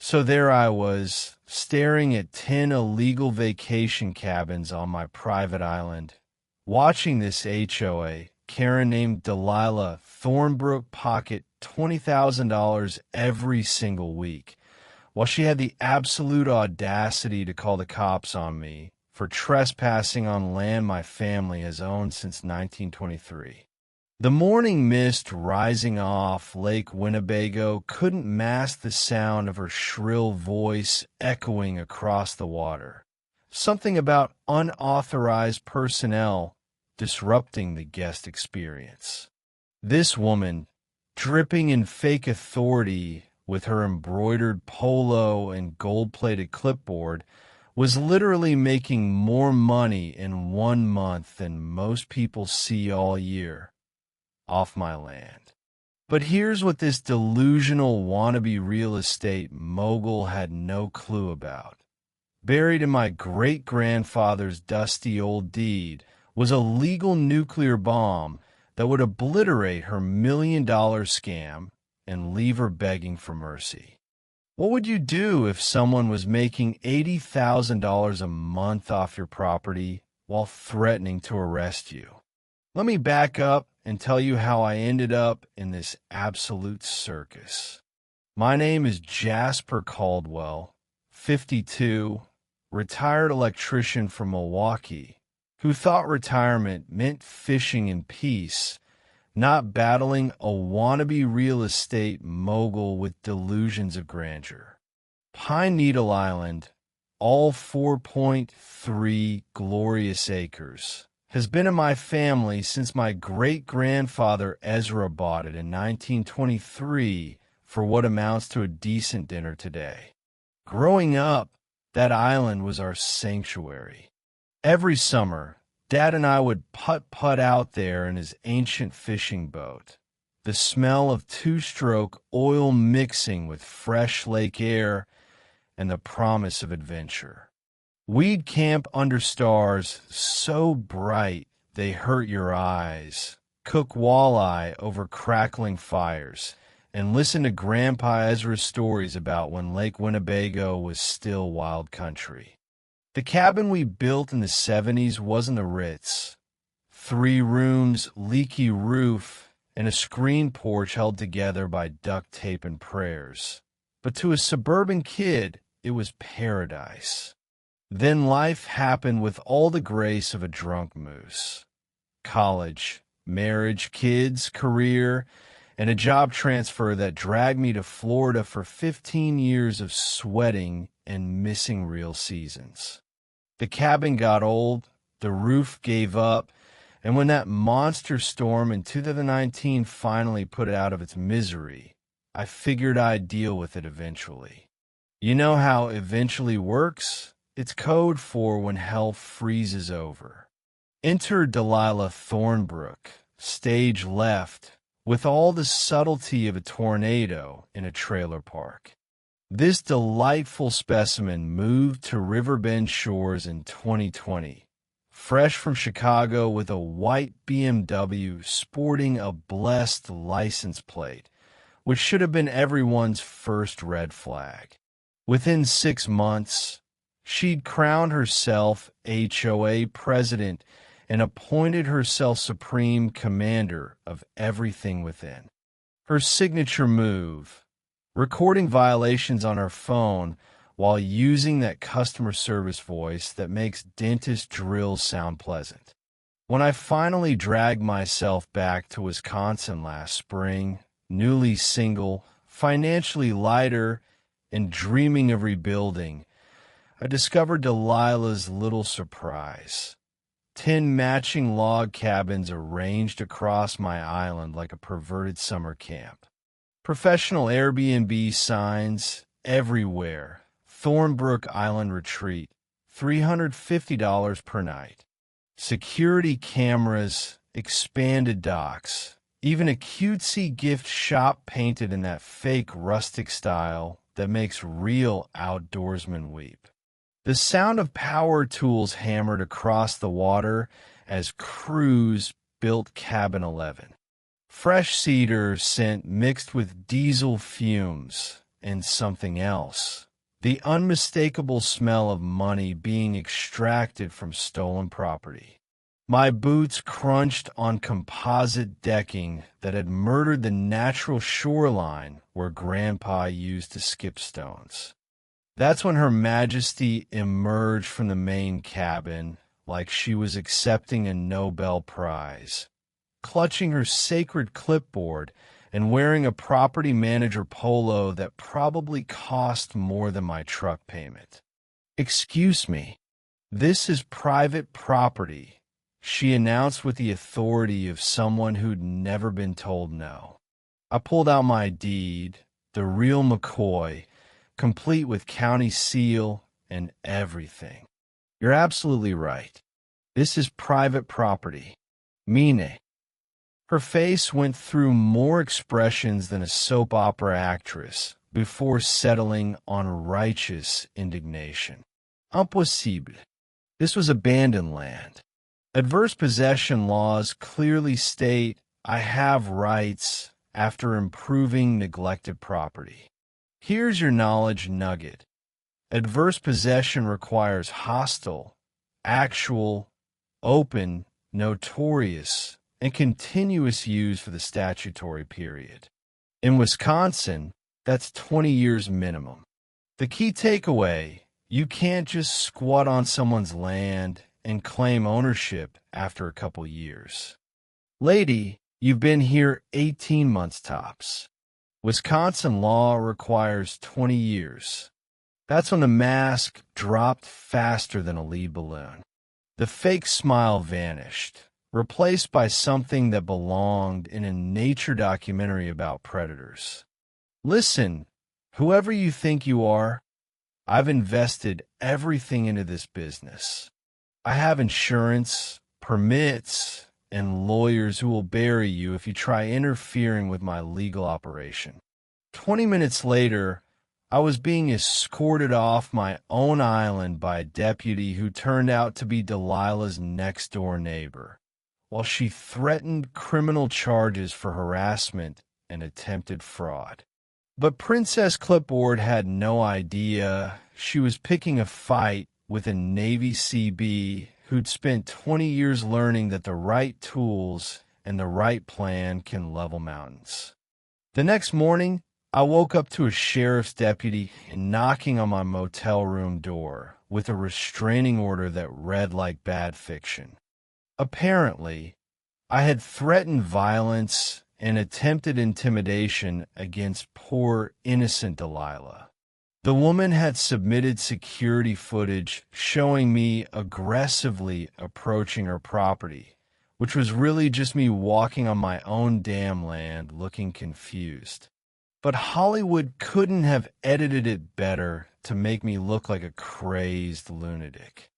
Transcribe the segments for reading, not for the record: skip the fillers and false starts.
So there I was, staring at 10 illegal vacation cabins on my private island, watching this HOA, Karen named Delilah Thornbrook, pocket $20,000 every single week, while she had the absolute audacity to call the cops on me for trespassing on land my family has owned since 1923. The morning mist rising off Lake Winnebago couldn't mask the sound of her shrill voice echoing across the water. Something about unauthorized personnel disrupting the guest experience. This woman, dripping in fake authority with her embroidered polo and gold-plated clipboard, was literally making more money in 1 month than most people see all year off my land. But here's what this delusional wannabe real estate mogul had no clue about. Buried in my great-grandfather's dusty old deed was a legal nuclear bomb that would obliterate her $1 million scam and leave her begging for mercy. What would you do if someone was making $80,000 a month off your property while threatening to arrest you? Let me back up and tell you how I ended up in this absolute circus. My name is Jasper Caldwell, 52, retired electrician from Milwaukee, who thought retirement meant fishing in peace, not battling a wannabe real estate mogul with delusions of grandeur. Pine Needle Island, all 4.3 glorious acres, has been in my family since my great-grandfather Ezra bought it in 1923 for what amounts to a decent dinner today. Growing up, that island was our sanctuary. Every summer, Dad and I would putt-putt out there in his ancient fishing boat, the smell of two-stroke oil mixing with fresh lake air and the promise of adventure. We'd camp under stars so bright they hurt your eyes, cook walleye over crackling fires, and listen to Grandpa Ezra's stories about when Lake Winnebago was still wild country. The cabin we built in the 70s wasn't a Ritz. 3 rooms, leaky roof, and a screen porch held together by duct tape and prayers. But to a suburban kid, it was paradise. Then life happened with all the grace of a drunk moose. College, marriage, kids, career, and a job transfer that dragged me to Florida for 15 years of sweating and missing real seasons. The cabin got old, the roof gave up, and when that monster storm in 2019 finally put it out of its misery, I figured I'd deal with it eventually. You know how eventually works? It's code for when hell freezes over. Enter Delilah Thornbrook, stage left, with all the subtlety of a tornado in a trailer park. This delightful specimen moved to Riverbend Shores in 2020, fresh from Chicago with a white BMW sporting a blessed license plate, which should have been everyone's first red flag. Within 6 months, she'd crowned herself HOA president and appointed herself supreme commander of everything within. Her signature move, recording violations on her phone while using that customer service voice that makes dentist drills sound pleasant. When I finally dragged myself back to Wisconsin last spring, newly single, financially lighter, and dreaming of rebuilding, I discovered Delilah's little surprise. 10 matching log cabins arranged across my island like a perverted summer camp. Professional Airbnb signs everywhere. Thornbrook Island Retreat, $350 per night. Security cameras, expanded docks, even a cutesy gift shop painted in that fake rustic style that makes real outdoorsmen weep. The sound of power tools hammered across the water as crews built Cabin 11. Fresh cedar scent mixed with diesel fumes, and something else. The unmistakable smell of money being extracted from stolen property. My boots crunched on composite decking that had murdered the natural shoreline where Grandpa used to skip stones. That's when Her Majesty emerged from the main cabin like she was accepting a Nobel Prize, clutching her sacred clipboard and wearing a property manager polo that probably cost more than my truck payment. "Excuse me, this is private property," she announced with the authority of someone who'd never been told no. I pulled out my deed, the real McCoy, complete with county seal and everything. "You're absolutely right. This is private property. Mine." Her face went through more expressions than a soap opera actress before settling on righteous indignation. "Impossible. This was abandoned land. Adverse possession laws clearly state I have rights after improving neglected property. Here's your knowledge nugget. Adverse possession requires hostile, actual, open, notorious, and continuous use for the statutory period. In Wisconsin, that's 20 years minimum. The key takeaway, you can't just squat on someone's land and claim ownership after a couple years. Lady, you've been here 18 months tops. Wisconsin law requires 20 years. That's when the mask dropped faster than a lead balloon. The fake smile vanished, replaced by something that belonged in a nature documentary about predators. "Listen, whoever you think you are, I've invested everything into this business. I have insurance, permits, and lawyers who will bury you if you try interfering with my legal operation." 20 minutes later, I was being escorted off my own island by a deputy who turned out to be Delilah's next-door neighbor, while she threatened criminal charges for harassment and attempted fraud. But Princess Clipboard had no idea she was picking a fight with a Navy CB who'd spent 20 years learning that the right tools and the right plan can level mountains. The next morning, I woke up to a sheriff's deputy knocking on my motel room door with a restraining order that read like bad fiction. Apparently, I had threatened violence and attempted intimidation against poor, innocent Delilah. The woman had submitted security footage showing me aggressively approaching her property, which was really just me walking on my own damn land looking confused. But Hollywood couldn't have edited it better to make me look like a crazed lunatic.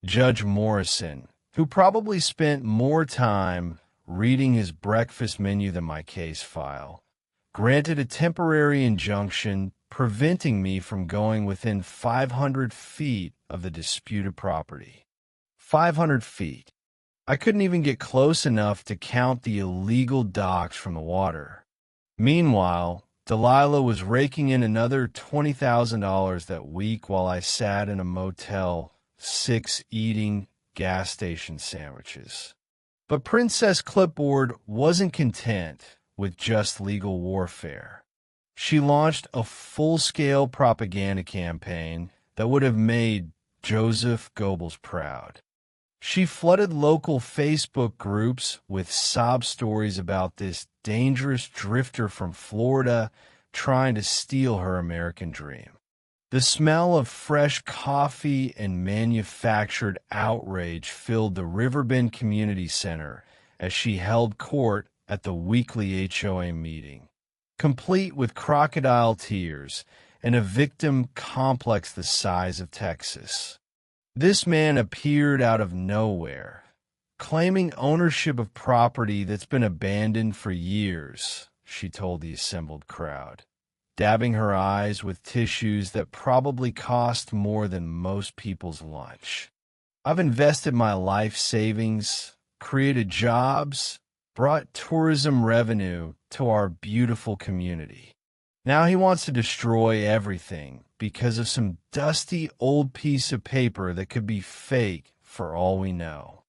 Judge Morrison, who probably spent more time reading his breakfast menu than my case file, granted a temporary injunction preventing me from going within 500 feet of the disputed property. 500 feet. I couldn't even get close enough to count the illegal docks from the water. Meanwhile, Delilah was raking in another $20,000 that week while I sat in a motel 6 eating gas station sandwiches. But Princess Clipboard wasn't content with just legal warfare. She launched a full-scale propaganda campaign that would have made Joseph Goebbels proud. She flooded local Facebook groups with sob stories about this dangerous drifter from Florida trying to steal her American dream. The smell of fresh coffee and manufactured outrage filled the Riverbend Community Center as she held court at the weekly HOA meeting, complete with crocodile tears and a victim complex the size of Texas. This man appeared out of nowhere, claiming ownership of property that's been abandoned for years, she told the assembled crowd, dabbing her eyes with tissues that probably cost more than most people's lunch. "I've invested my life savings, created jobs, brought tourism revenue to our beautiful community. Now he wants to destroy everything because of some dusty old piece of paper that could be fake for all we know.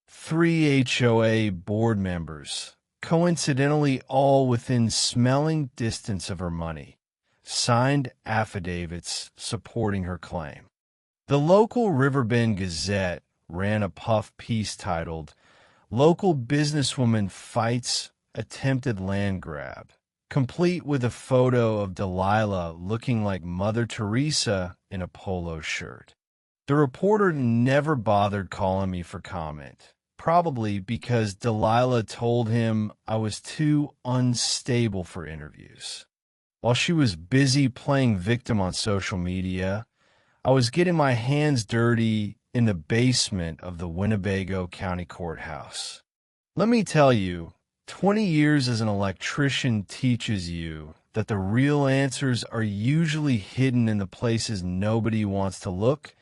3 HOA board members, coincidentally all within smelling distance of her money, signed affidavits supporting her claim. The local Riverbend Gazette ran a puff piece titled, "Local Businesswoman Fights Attempted Land Grab," complete with a photo of Delilah looking like Mother Teresa in a polo shirt. The reporter never bothered calling me for comment, probably because Delilah told him I was too unstable for interviews. While she was busy playing victim on social media, I was getting my hands dirty in the basement of the Winnebago County Courthouse. Let me tell you, 20 years as an electrician teaches you that the real answers are usually hidden in the places nobody wants to look,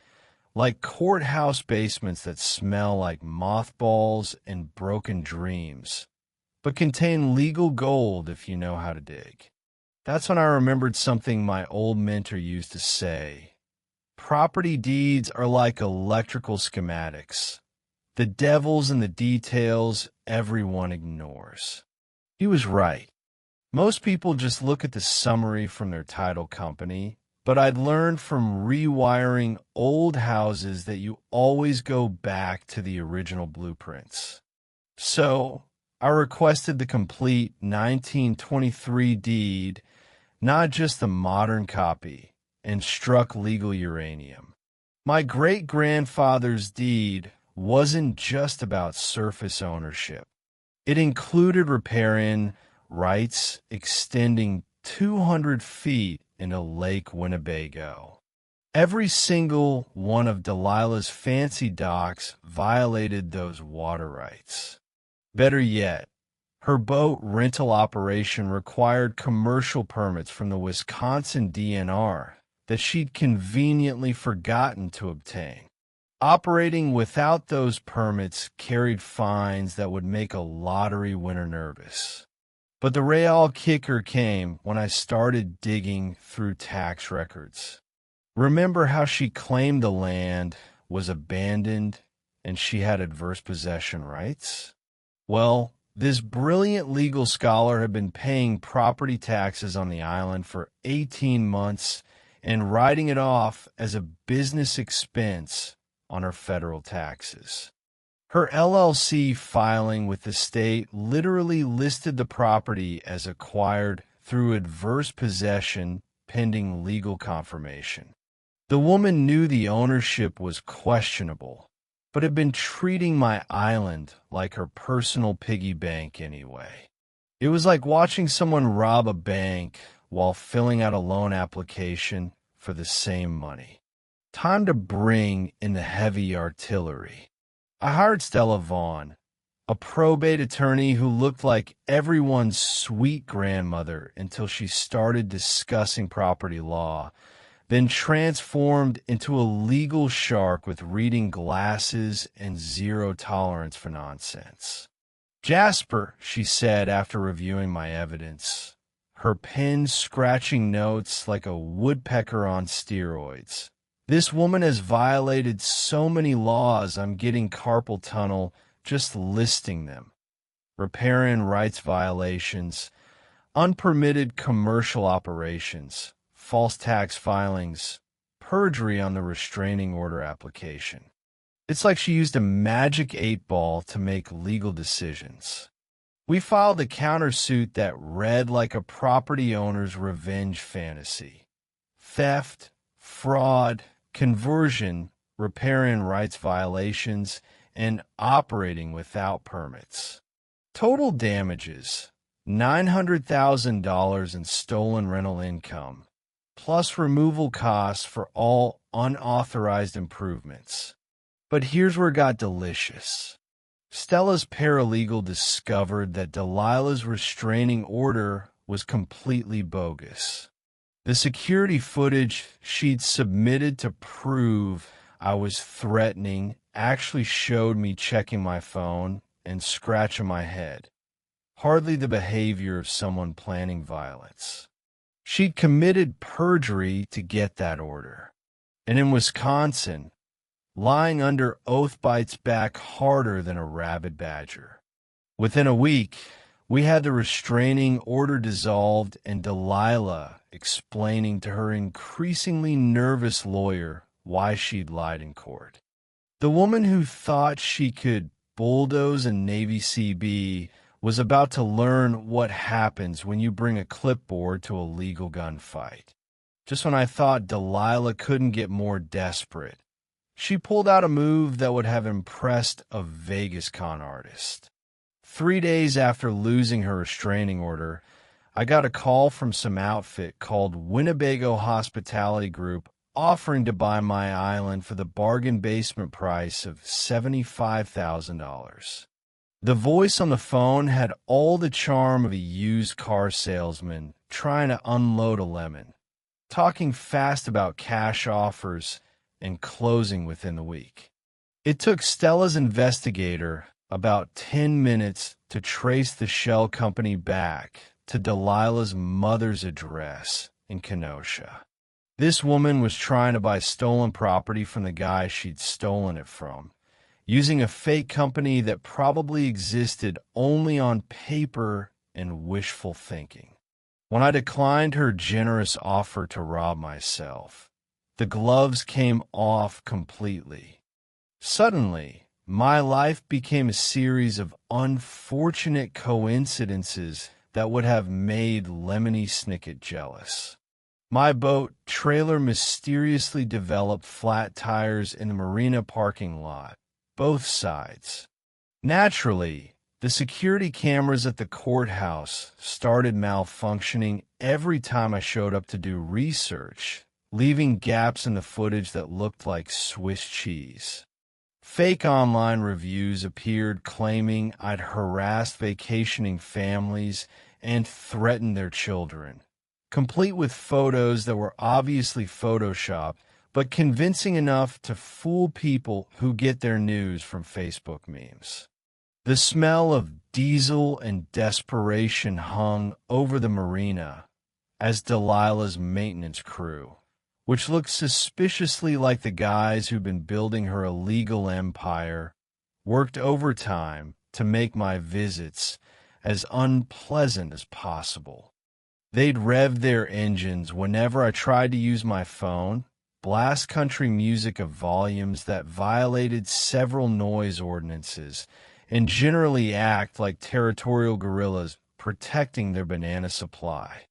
like courthouse basements that smell like mothballs and broken dreams, but contain legal gold if you know how to dig. That's when I remembered something my old mentor used to say. Property deeds are like electrical schematics. The devil's in the details everyone ignores. He was right. Most people just look at the summary from their title company, but I'd learned from rewiring old houses that you always go back to the original blueprints. So I requested the complete 1923 deed, not just the modern copy, and struck legal uranium. My great-grandfather's deed wasn't just about surface ownership. It included riparian rights extending 200 feet into Lake Winnebago. Every single one of Delilah's fancy docks violated those water rights. Better yet, her boat rental operation required commercial permits from the Wisconsin DNR that she'd conveniently forgotten to obtain. Operating without those permits carried fines that would make a lottery winner nervous. But the real kicker came when I started digging through tax records. Remember how she claimed the land was abandoned and she had adverse possession rights? Well, this brilliant legal scholar had been paying property taxes on the island for 18 months and writing it off as a business expense on her federal taxes. Her LLC filing with the state literally listed the property as acquired through adverse possession pending legal confirmation. The woman knew the ownership was questionable, but had been treating my island like her personal piggy bank anyway. It was like watching someone rob a bank while filling out a loan application for the same money. Time to bring in the heavy artillery. I hired Stella Vaughn, a probate attorney who looked like everyone's sweet grandmother until she started discussing property law, then transformed into a legal shark with reading glasses and zero tolerance for nonsense. "Jasper," she said after reviewing my evidence, her pen scratching notes like a woodpecker on steroids. "This woman has violated so many laws I'm getting carpal tunnel just listing them. Riparian rights violations, unpermitted commercial operations, false tax filings, perjury on the restraining order application." It's like she used a magic 8-ball to make legal decisions. We filed a countersuit that read like a property owner's revenge fantasy. Theft, fraud, conversion, riparian rights violations, and operating without permits. Total damages, $900,000 in stolen rental income, plus removal costs for all unauthorized improvements. But here's where it got delicious. Stella's paralegal discovered that Delilah's restraining order was completely bogus. The security footage she'd submitted to prove I was threatening actually showed me checking my phone and scratching my head. Hardly the behavior of someone planning violence. She'd committed perjury to get that order. And in Wisconsin, lying under oath bites back harder than a rabid badger. Within a week, we had the restraining order dissolved and Delilah explaining to her increasingly nervous lawyer why she'd lied in court. The woman who thought she could bulldoze a Navy CB was about to learn what happens when you bring a clipboard to a legal gunfight. Just when I thought Delilah couldn't get more desperate, she pulled out a move that would have impressed a Vegas con artist. 3 days after losing her restraining order, I got a call from some outfit called Winnebago Hospitality Group offering to buy my island for the bargain basement price of $75,000. The voice on the phone had all the charm of a used car salesman trying to unload a lemon, talking fast about cash offers and closing within the week. It took Stella's investigator about 10 minutes to trace the shell company back to Delilah's mother's address in Kenosha. This woman was trying to buy stolen property from the guy she'd stolen it from, using a fake company that probably existed only on paper and wishful thinking. When I declined her generous offer to rob myself, the gloves came off completely. Suddenly, my life became a series of unfortunate coincidences that would have made Lemony Snicket jealous. My boat trailer mysteriously developed flat tires in the marina parking lot, both sides. Naturally, the security cameras at the courthouse started malfunctioning every time I showed up to do research, leaving gaps in the footage that looked like Swiss cheese. Fake online reviews appeared claiming I'd harassed vacationing families and threatened their children, complete with photos that were obviously photoshopped, but convincing enough to fool people who get their news from Facebook memes. The smell of diesel and desperation hung over the marina as Delilah's maintenance crew, which looked suspiciously like the guys who'd been building her illegal empire, worked overtime to make my visits as unpleasant as possible. They'd rev their engines whenever I tried to use my phone, blast country music of volumes that violated several noise ordinances, and generally act like territorial guerrillas protecting their banana supply.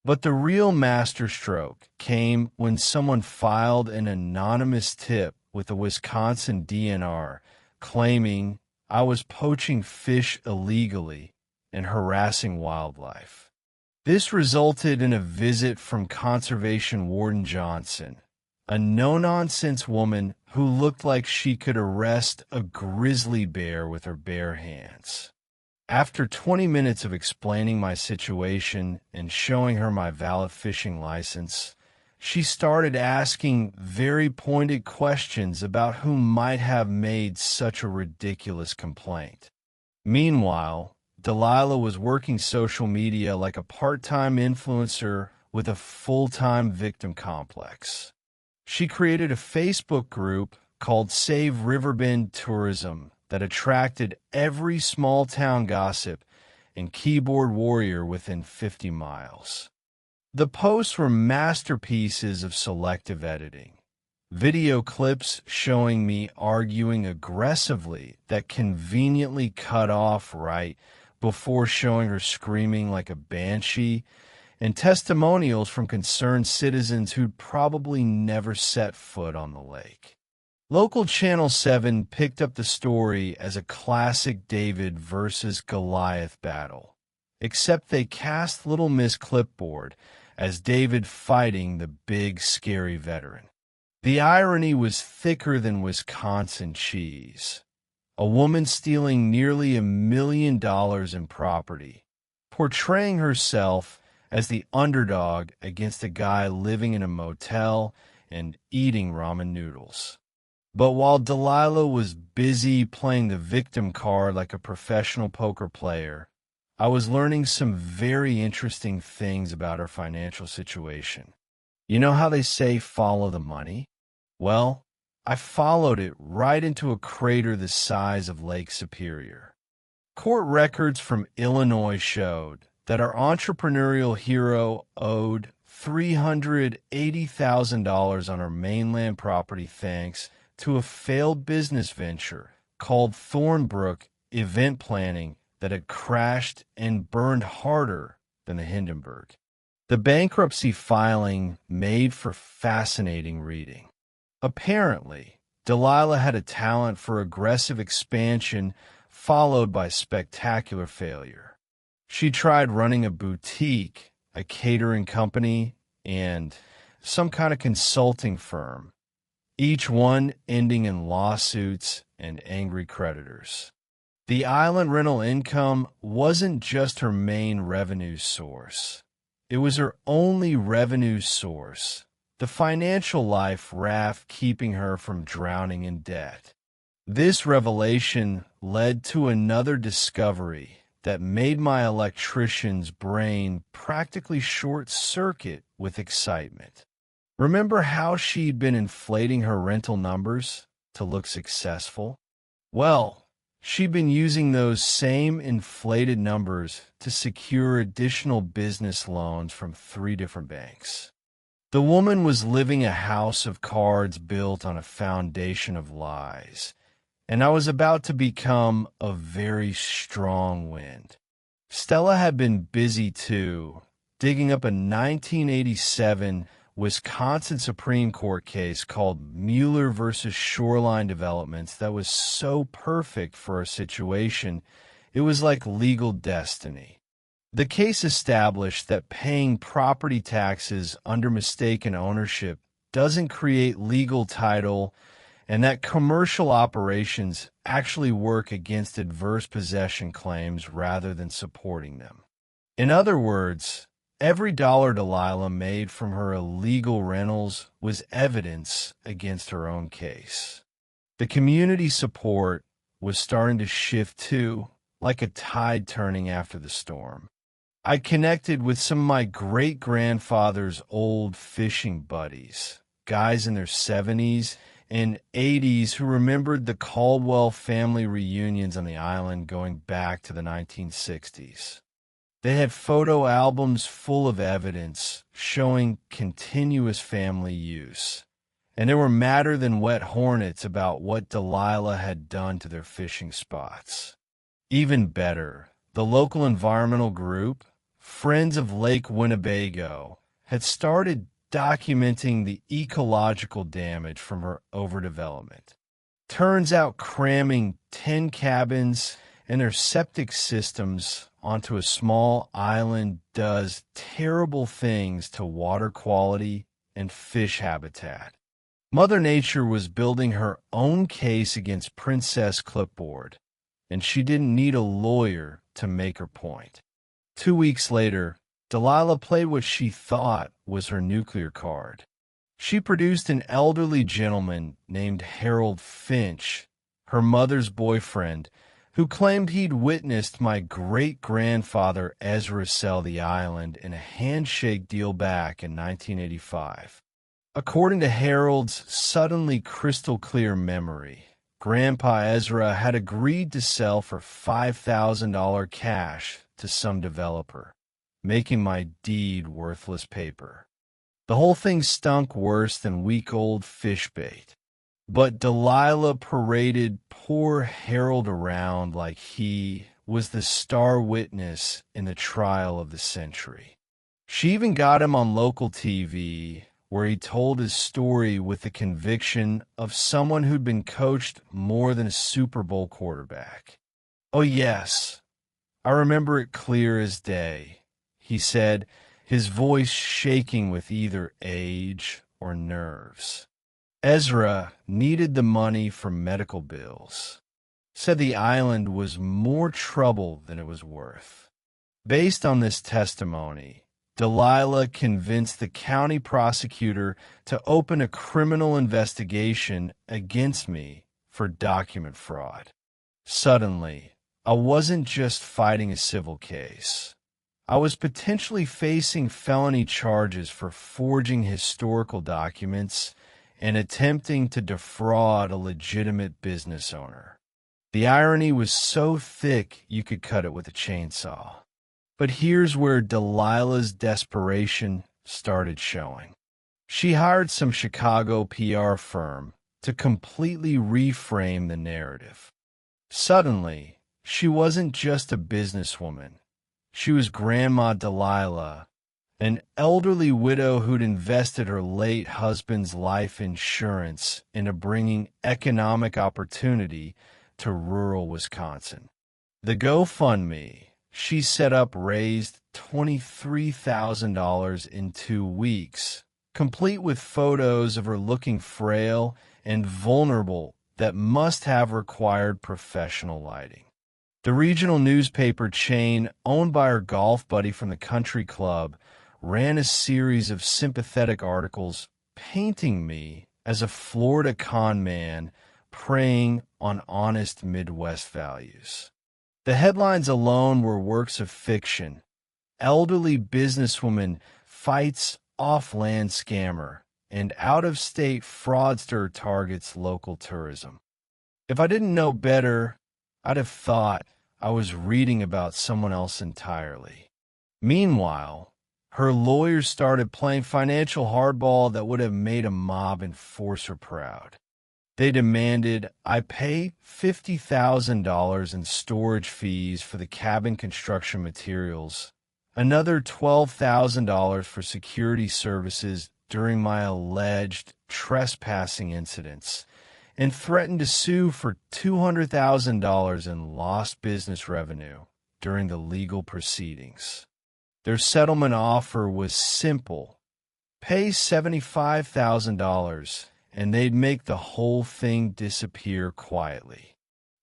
But the real masterstroke came when someone filed an anonymous tip with the Wisconsin DNR claiming I was poaching fish illegally and harassing wildlife. This resulted in a visit from Conservation Warden Johnson, a no-nonsense woman who looked like she could arrest a grizzly bear with her bare hands. After 20 minutes of explaining my situation and showing her my valid fishing license, she started asking very pointed questions about who might have made such a ridiculous complaint. Meanwhile, Delilah was working social media like a part-time influencer with a full-time victim complex. She created a Facebook group called Save Riverbend Tourism that attracted every small-town gossip and keyboard warrior within 50 miles. The posts were masterpieces of selective editing. Video clips showing me arguing aggressively that conveniently cut off right before showing her screaming like a banshee, and testimonials from concerned citizens who'd probably never set foot on the lake. Local Channel 7 picked up the story as a classic David versus Goliath battle, except they cast Little Miss Clipboard as David fighting the big, scary veteran. The irony was thicker than Wisconsin cheese. A woman stealing nearly $1 million in property, portraying herself as the underdog against a guy living in a motel and eating ramen noodles. But while Delilah was busy playing the victim card like a professional poker player, I was learning some very interesting things about her financial situation. You know how they say follow the money? Well, I followed it right into a crater the size of Lake Superior. Court records from Illinois showed that our entrepreneurial hero owed $380,000 on her mainland property thanks to a failed business venture called Thornbrook Event Planning that had crashed and burned harder than the Hindenburg. The bankruptcy filing made for fascinating reading. Apparently, Delilah had a talent for aggressive expansion followed by spectacular failure. She tried running a boutique, a catering company, and some kind of consulting firm, each one ending in lawsuits and angry creditors. The island rental income wasn't just her main revenue source. It was her only revenue source, the financial life raft keeping her from drowning in debt. This revelation led to another discovery that made my electrician's brain practically short-circuit with excitement. Remember how she'd been inflating her rental numbers to look successful? Well, she'd been using those same inflated numbers to secure additional business loans from 3 different banks. The woman was living a house of cards built on a foundation of lies, and I was about to become a very strong wind. Stella had been busy too, digging up a 1987 Wisconsin Supreme Court case called Mueller versus Shoreline Developments that was so perfect for our situation, it was like legal destiny. The case established that paying property taxes under mistaken ownership doesn't create legal title, and that commercial operations actually work against adverse possession claims rather than supporting them. In other words, every dollar Delilah made from her illegal rentals was evidence against her own case. The community support was starting to shift too, like a tide turning after the storm. I connected with some of my great-grandfather's old fishing buddies, guys in their 70s and 80s who remembered the Caldwell family reunions on the island going back to the 1960s. They had photo albums full of evidence showing continuous family use, and they were madder than wet hornets about what Delilah had done to their fishing spots. Even better, the local environmental group, Friends of Lake Winnebago, had started documenting the ecological damage from her overdevelopment. Turns out cramming 10 cabins and their septic systems onto a small island does terrible things to water quality and fish habitat. Mother Nature was building her own case against Princess Clipboard, and she didn't need a lawyer to make her point. 2 weeks later, Delilah played what she thought was her nuclear card. She produced an elderly gentleman named Harold Finch, her mother's boyfriend, who claimed he'd witnessed my great-grandfather Ezra sell the island in a handshake deal back in 1985. According to Harold's suddenly crystal-clear memory, Grandpa Ezra had agreed to sell for $5,000 cash to some developer, making my deed worthless paper. The whole thing stunk worse than week-old fish bait. But Delilah paraded poor Harold around like he was the star witness in the trial of the century. She even got him on local TV, where he told his story with the conviction of someone who'd been coached more than a Super Bowl quarterback. "Oh, yes, I remember it clear as day," he said, his voice shaking with either age or nerves. Ezra needed the money for medical bills. Said the island was more trouble than it was worth. Based on this testimony, Delilah convinced the county prosecutor to open a criminal investigation against me for document fraud. Suddenly, I wasn't just fighting a civil case. I was potentially facing felony charges for forging historical documents and attempting to defraud a legitimate business owner. The irony was so thick you could cut it with a chainsaw. But here's where Delilah's desperation started showing. She hired some Chicago PR firm to completely reframe the narrative. Suddenly, she wasn't just a businesswoman. She was Grandma Delilah, an elderly widow who'd invested her late husband's life insurance into bringing economic opportunity to rural Wisconsin. The GoFundMe she set up raised $23,000 in 2 weeks, complete with photos of her looking frail and vulnerable that must have required professional lighting. The regional newspaper chain, owned by her golf buddy from the country club, ran a series of sympathetic articles painting me as a Florida con man preying on honest Midwest values. The headlines alone were works of fiction. Elderly businesswoman fights off-land scammer, and out-of-state fraudster targets local tourism. If I didn't know better, I'd have thought I was reading about someone else entirely. Meanwhile, her lawyers started playing financial hardball that would have made a mob enforcer proud. They demanded I pay $50,000 in storage fees for the cabin construction materials, another $12,000 for security services during my alleged trespassing incidents, and threatened to sue for $200,000 in lost business revenue during the legal proceedings. Their settlement offer was simple. Pay $75,000 and they'd make the whole thing disappear quietly.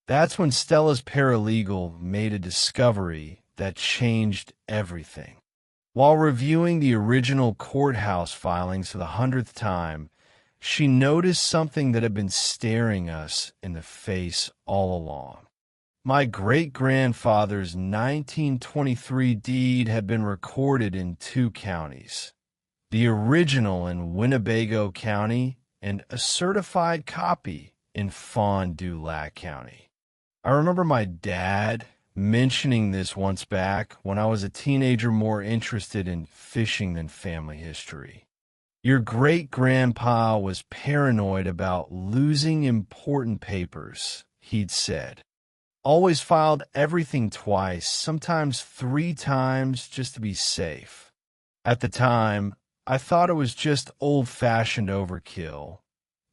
That's when Stella's paralegal made a discovery that changed everything. While reviewing the original courthouse filings for the 100th time, she noticed something that had been staring us in the face all along. My great-grandfather's 1923 deed had been recorded in 2 counties, the original in Winnebago County and a certified copy in Fond du Lac County. I remember my dad mentioning this once back when I was a teenager more interested in fishing than family history. Your great-grandpa was paranoid about losing important papers, he'd said. Always filed everything twice, sometimes 3 times, just to be safe. At the time, I thought it was just old-fashioned overkill,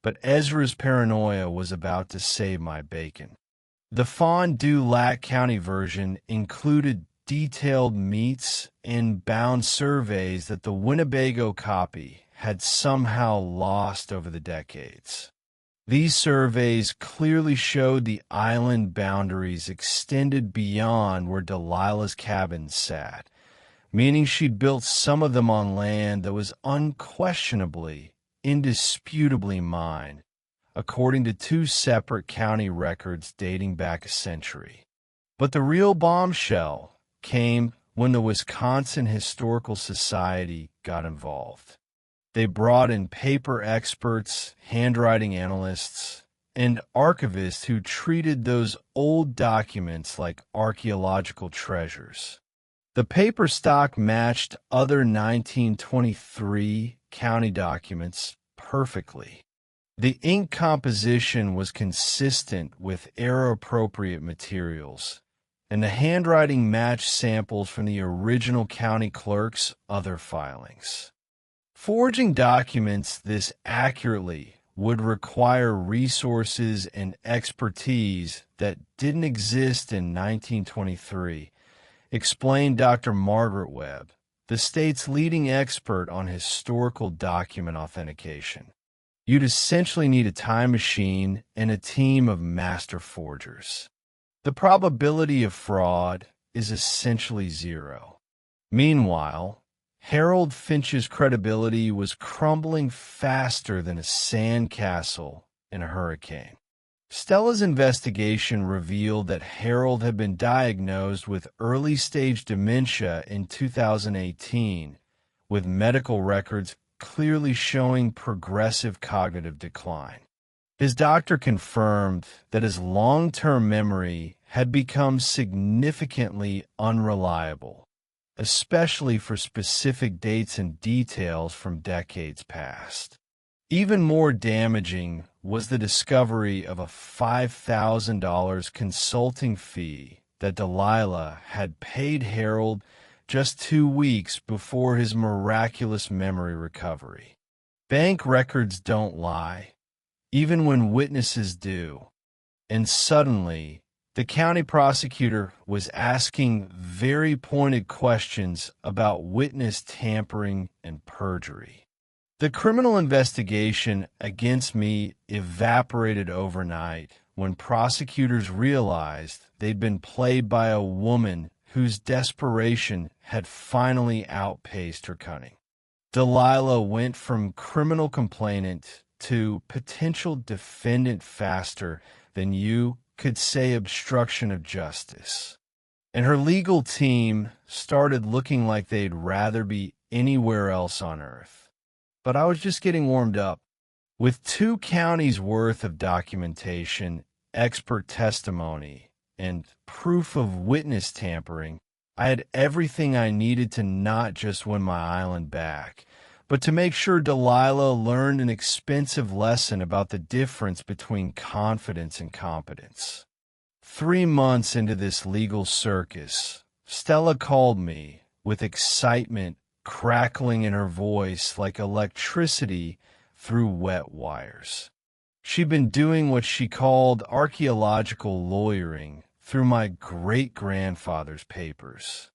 but Ezra's paranoia was about to save my bacon. The Fond du Lac County version included detailed meets and bound surveys that the Winnebago copy had somehow lost over the decades. These surveys clearly showed the island boundaries extended beyond where Delilah's cabin sat, meaning she'd built some of them on land that was unquestionably, indisputably mine, according to 2 separate county records dating back a century. But the real bombshell came when the Wisconsin Historical Society got involved. They brought in paper experts, handwriting analysts, and archivists who treated those old documents like archaeological treasures. The paper stock matched other 1923 county documents perfectly. The ink composition was consistent with era-appropriate materials, and the handwriting matched samples from the original county clerk's other filings. Forging documents this accurately would require resources and expertise that didn't exist in 1923, explained Dr. Margaret Webb, the state's leading expert on historical document authentication. You'd essentially need a time machine and a team of master forgers. The probability of fraud is essentially 0. Meanwhile, Harold Finch's credibility was crumbling faster than a sandcastle in a hurricane. Stella's investigation revealed that Harold had been diagnosed with early-stage dementia in 2018, with medical records clearly showing progressive cognitive decline. His doctor confirmed that his long-term memory had become significantly unreliable, especially for specific dates and details from decades past. Even more damaging was the discovery of a $5,000 consulting fee that Delilah had paid Harold just 2 weeks before his miraculous memory recovery. Bank records don't lie, even when witnesses do. And suddenly, the county prosecutor was asking very pointed questions about witness tampering and perjury. The criminal investigation against me evaporated overnight when prosecutors realized they'd been played by a woman whose desperation had finally outpaced her cunning. Delilah went from criminal complainant to potential defendant faster than you could say obstruction of justice. And her legal team started looking like they'd rather be anywhere else on earth. But I was just getting warmed up. With 2 counties worth of documentation, expert testimony, and proof of witness tampering, I had everything I needed to not just win my island back, but to make sure Delilah learned an expensive lesson about the difference between confidence and competence. 3 months into this legal circus, Stella called me with excitement crackling in her voice like electricity through wet wires. She'd been doing what she called archaeological lawyering through my great-grandfather's papers.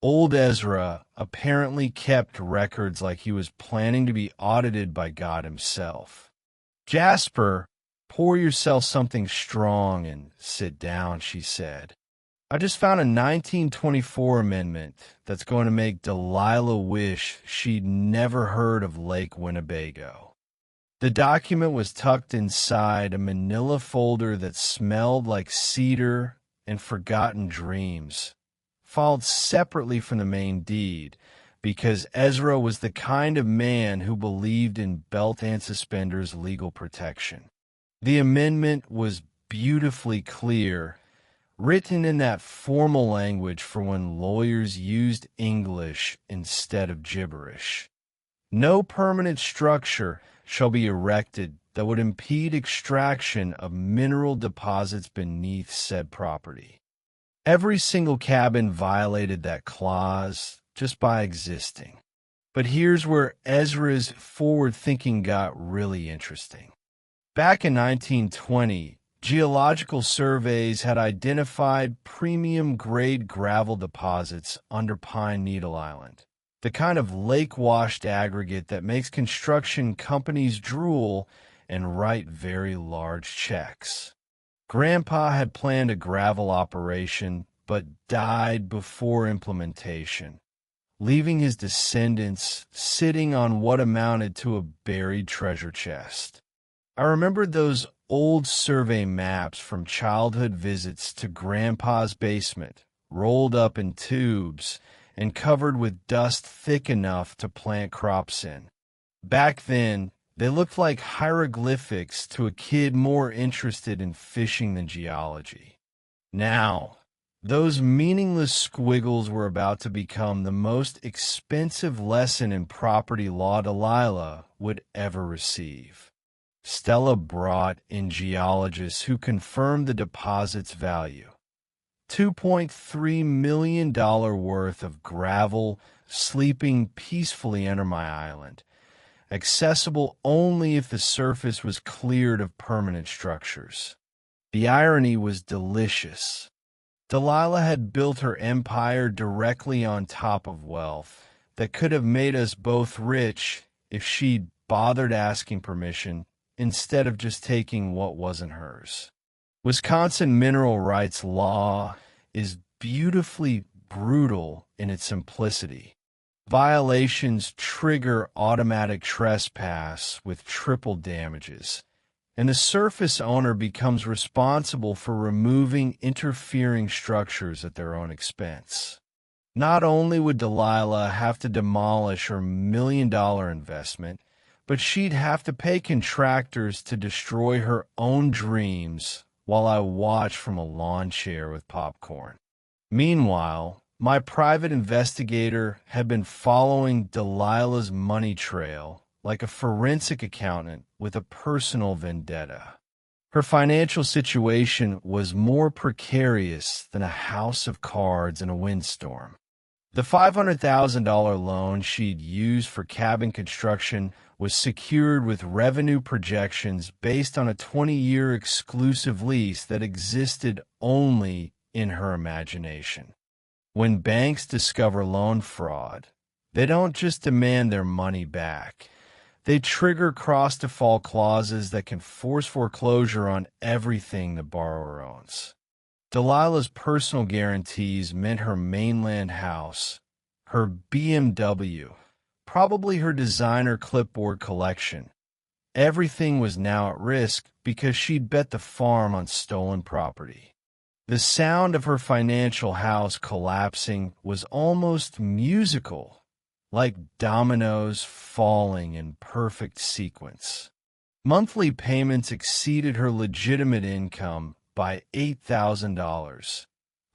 Old Ezra apparently kept records like he was planning to be audited by God himself. "Jasper, pour yourself something strong and sit down," she said. "I just found a 1924 amendment that's going to make Delilah wish she'd never heard of Lake Winnebago." The document was tucked inside a manila folder that smelled like cedar and forgotten dreams, filed separately from the main deed, because Ezra was the kind of man who believed in belt and suspenders legal protection. The amendment was beautifully clear, written in that formal language for when lawyers used English instead of gibberish. No permanent structure shall be erected that would impede extraction of mineral deposits beneath said property. Every single cabin violated that clause just by existing. But here's where Ezra's forward thinking got really interesting. Back in 1920, geological surveys had identified premium-grade gravel deposits under Pine Needle Island, the kind of lake-washed aggregate that makes construction companies drool and write very large checks. Grandpa had planned a gravel operation, but died before implementation, leaving his descendants sitting on what amounted to a buried treasure chest. I remembered those old survey maps from childhood visits to Grandpa's basement, rolled up in tubes and covered with dust thick enough to plant crops in. Back then, they looked like hieroglyphics to a kid more interested in fishing than geology. Now, those meaningless squiggles were about to become the most expensive lesson in property law Delilah would ever receive. Stella brought in geologists who confirmed the deposit's value. $2.3 million worth of gravel sleeping peacefully under my island, accessible only if the surface was cleared of permanent structures. The irony was delicious. Delilah had built her empire directly on top of wealth that could have made us both rich if she'd bothered asking permission instead of just taking what wasn't hers. Wisconsin mineral rights law is beautifully brutal in its simplicity. Violations trigger automatic trespass with triple damages, and the surface owner becomes responsible for removing interfering structures at their own expense. Not only would Delilah have to demolish her $1 million investment, but she'd have to pay contractors to destroy her own dreams while I watched from a lawn chair with popcorn. Meanwhile, my private investigator had been following Delilah's money trail like a forensic accountant with a personal vendetta. Her financial situation was more precarious than a house of cards in a windstorm. The $500,000 loan she'd used for cabin construction was secured with revenue projections based on a 20-year exclusive lease that existed only in her imagination. When banks discover loan fraud, they don't just demand their money back. They trigger cross-default clauses that can force foreclosure on everything the borrower owns. Delilah's personal guarantees meant her mainland house, her BMW, probably her designer clipboard collection. Everything was now at risk because she'd bet the farm on stolen property. The sound of her financial house collapsing was almost musical, like dominoes falling in perfect sequence. Monthly payments exceeded her legitimate income by $8,000,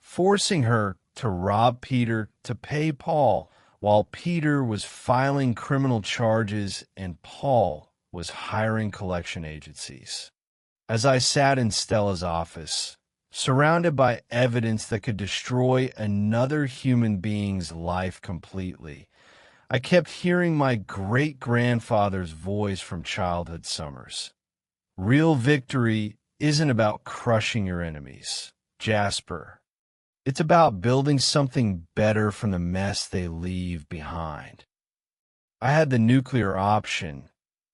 forcing her to rob Peter to pay Paul, while Peter was filing criminal charges and Paul was hiring collection agencies. As I sat in Stella's office, surrounded by evidence that could destroy another human being's life completely, I kept hearing my great-grandfather's voice from childhood summers. Real victory isn't about crushing your enemies, Jasper. It's about building something better from the mess they leave behind. I had the nuclear option,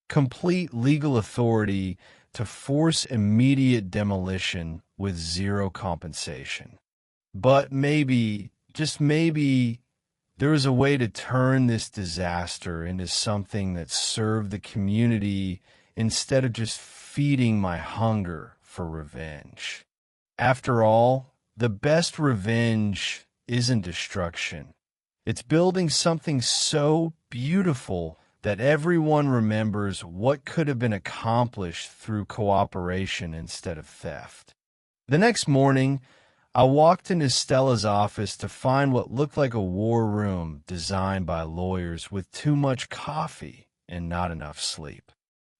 complete legal authority to force immediate demolition with zero compensation. But maybe, just maybe, there was a way to turn this disaster into something that served the community instead of just feeding my hunger for revenge. After all, the best revenge isn't destruction. It's building something so beautiful that everyone remembers what could have been accomplished through cooperation instead of theft. The next morning, I walked into Stella's office to find what looked like a war room designed by lawyers with too much coffee and not enough sleep.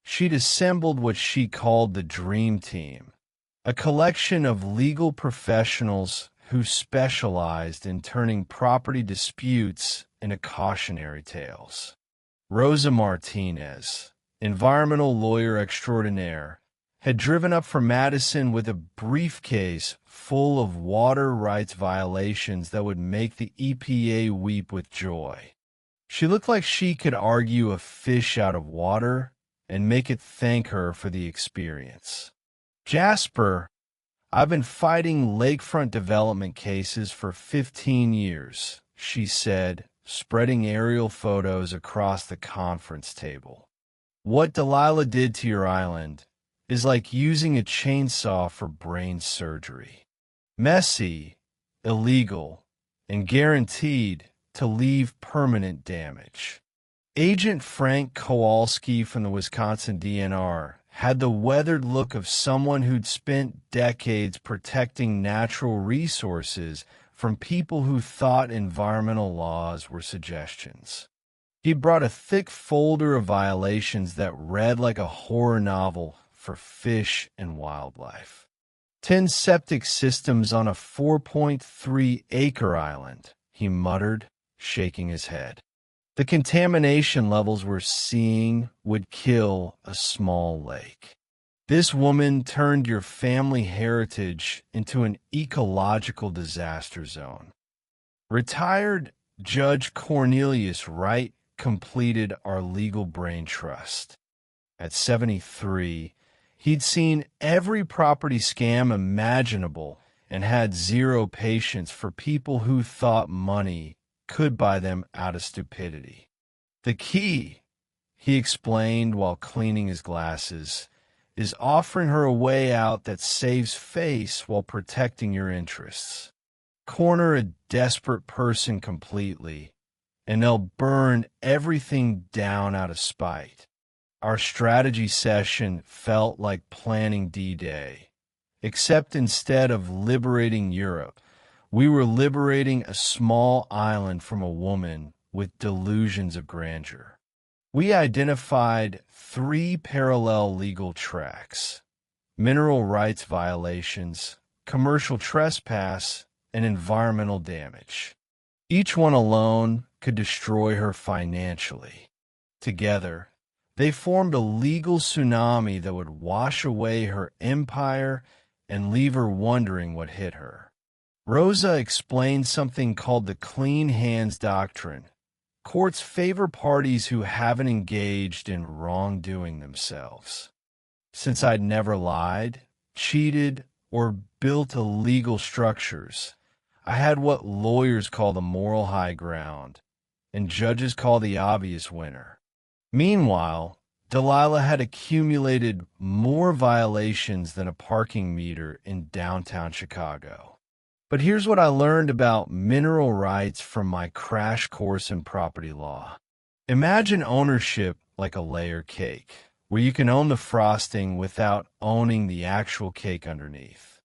She'd assembled what she called the Dream Team, a collection of legal professionals who specialized in turning property disputes into cautionary tales. Rosa Martinez, environmental lawyer extraordinaire, had driven up from Madison with a briefcase full of water rights violations that would make the EPA weep with joy. She looked like she could argue a fish out of water and make it thank her for the experience. Jasper, I've been fighting lakefront development cases for 15 years, she said, spreading aerial photos across the conference table. What Delilah did to your island is like using a chainsaw for brain surgery. Messy, illegal, and guaranteed to leave permanent damage. Agent Frank Kowalski from the Wisconsin DNR had the weathered look of someone who'd spent decades protecting natural resources from people who thought environmental laws were suggestions. He brought a thick folder of violations that read like a horror novel for fish and wildlife. 10 septic systems on a 4.3-acre island, he muttered, shaking his head. The contamination levels we're seeing would kill a small lake. This woman turned your family heritage into an ecological disaster zone. Retired Judge Cornelius Wright completed our legal brain trust. At 73, he'd seen every property scam imaginable and had zero patience for people who thought money could buy them out of stupidity. The key, he explained while cleaning his glasses, is offering her a way out that saves face while protecting your interests. Corner a desperate person completely, and they'll burn everything down out of spite. Our strategy session felt like planning D-Day, except instead of liberating Europe, we were liberating a small island from a woman with delusions of grandeur. We identified 3 parallel legal tracks: mineral rights violations, commercial trespass, and environmental damage. Each one alone could destroy her financially. Together, they formed a legal tsunami that would wash away her empire and leave her wondering what hit her. Rosa explained something called the clean hands doctrine. Courts favor parties who haven't engaged in wrongdoing themselves. Since I'd never lied, cheated, or built illegal structures, I had what lawyers call the moral high ground, and judges call the obvious winner. Meanwhile, Delilah had accumulated more violations than a parking meter in downtown Chicago. But here's what I learned about mineral rights from my crash course in property law. Imagine ownership like a layer cake, where you can own the frosting without owning the actual cake underneath.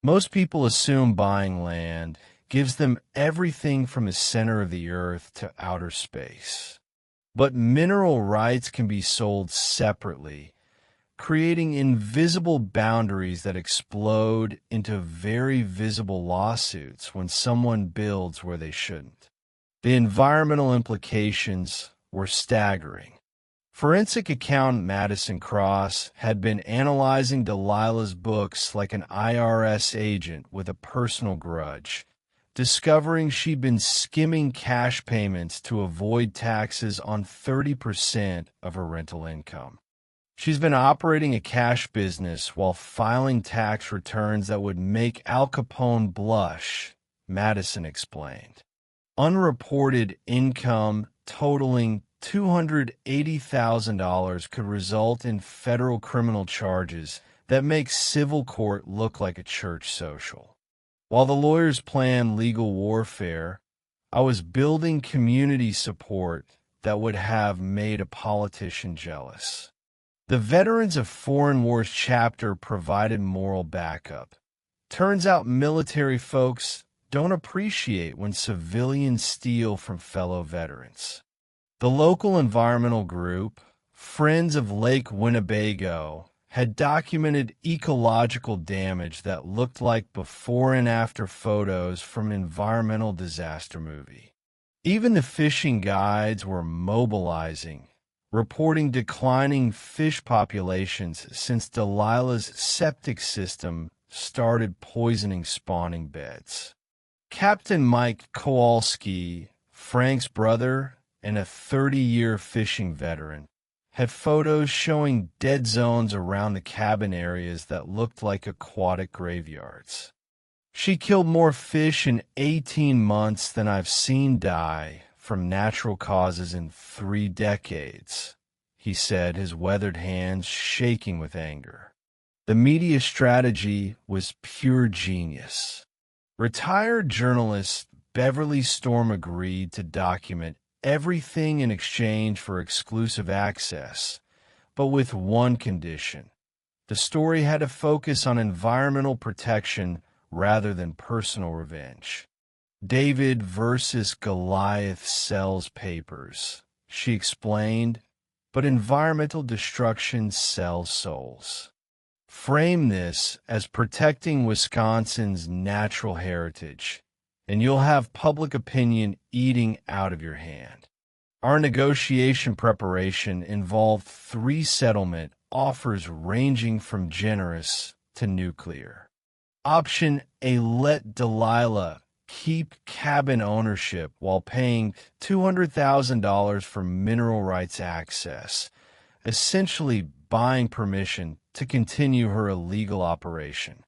Most people assume buying land gives them everything from the center of the earth to outer space. But mineral rights can be sold separately, creating invisible boundaries that explode into very visible lawsuits when someone builds where they shouldn't. The environmental implications were staggering. Forensic accountant Madison Cross had been analyzing Delilah's books like an IRS agent with a personal grudge, discovering she'd been skimming cash payments to avoid taxes on 30% of her rental income. She's been operating a cash business while filing tax returns that would make Al Capone blush, Madison explained. Unreported income totaling $280,000 could result in federal criminal charges that make civil court look like a church social. While the lawyers planned legal warfare, I was building community support that would have made a politician jealous. The Veterans of Foreign Wars chapter provided moral backup. Turns out military folks don't appreciate when civilians steal from fellow veterans. The local environmental group, Friends of Lake Winnebago, had documented ecological damage that looked like before and after photos from an environmental disaster movie. Even the fishing guides were mobilizing, reporting declining fish populations since Delilah's septic system started poisoning spawning beds. Captain Mike Kowalski, Frank's brother and a 30-year fishing veteran, had photos showing dead zones around the cabin areas that looked like aquatic graveyards. She killed more fish in 18 months than I've seen die from natural causes in 3 decades, he said, his weathered hands shaking with anger. The media strategy was pure genius. Retired journalist Beverly Storm agreed to document everything in exchange for exclusive access, but with one condition. The story had to focus on environmental protection rather than personal revenge. David versus Goliath sells papers, she explained, but environmental destruction sells souls. Frame this as protecting Wisconsin's natural heritage, and you'll have public opinion eating out of your hand. Our negotiation preparation involved 3 settlement offers ranging from generous to nuclear. Option A, let Delilah keep cabin ownership while paying $200,000 for mineral rights access, essentially buying permission to continue her illegal operation.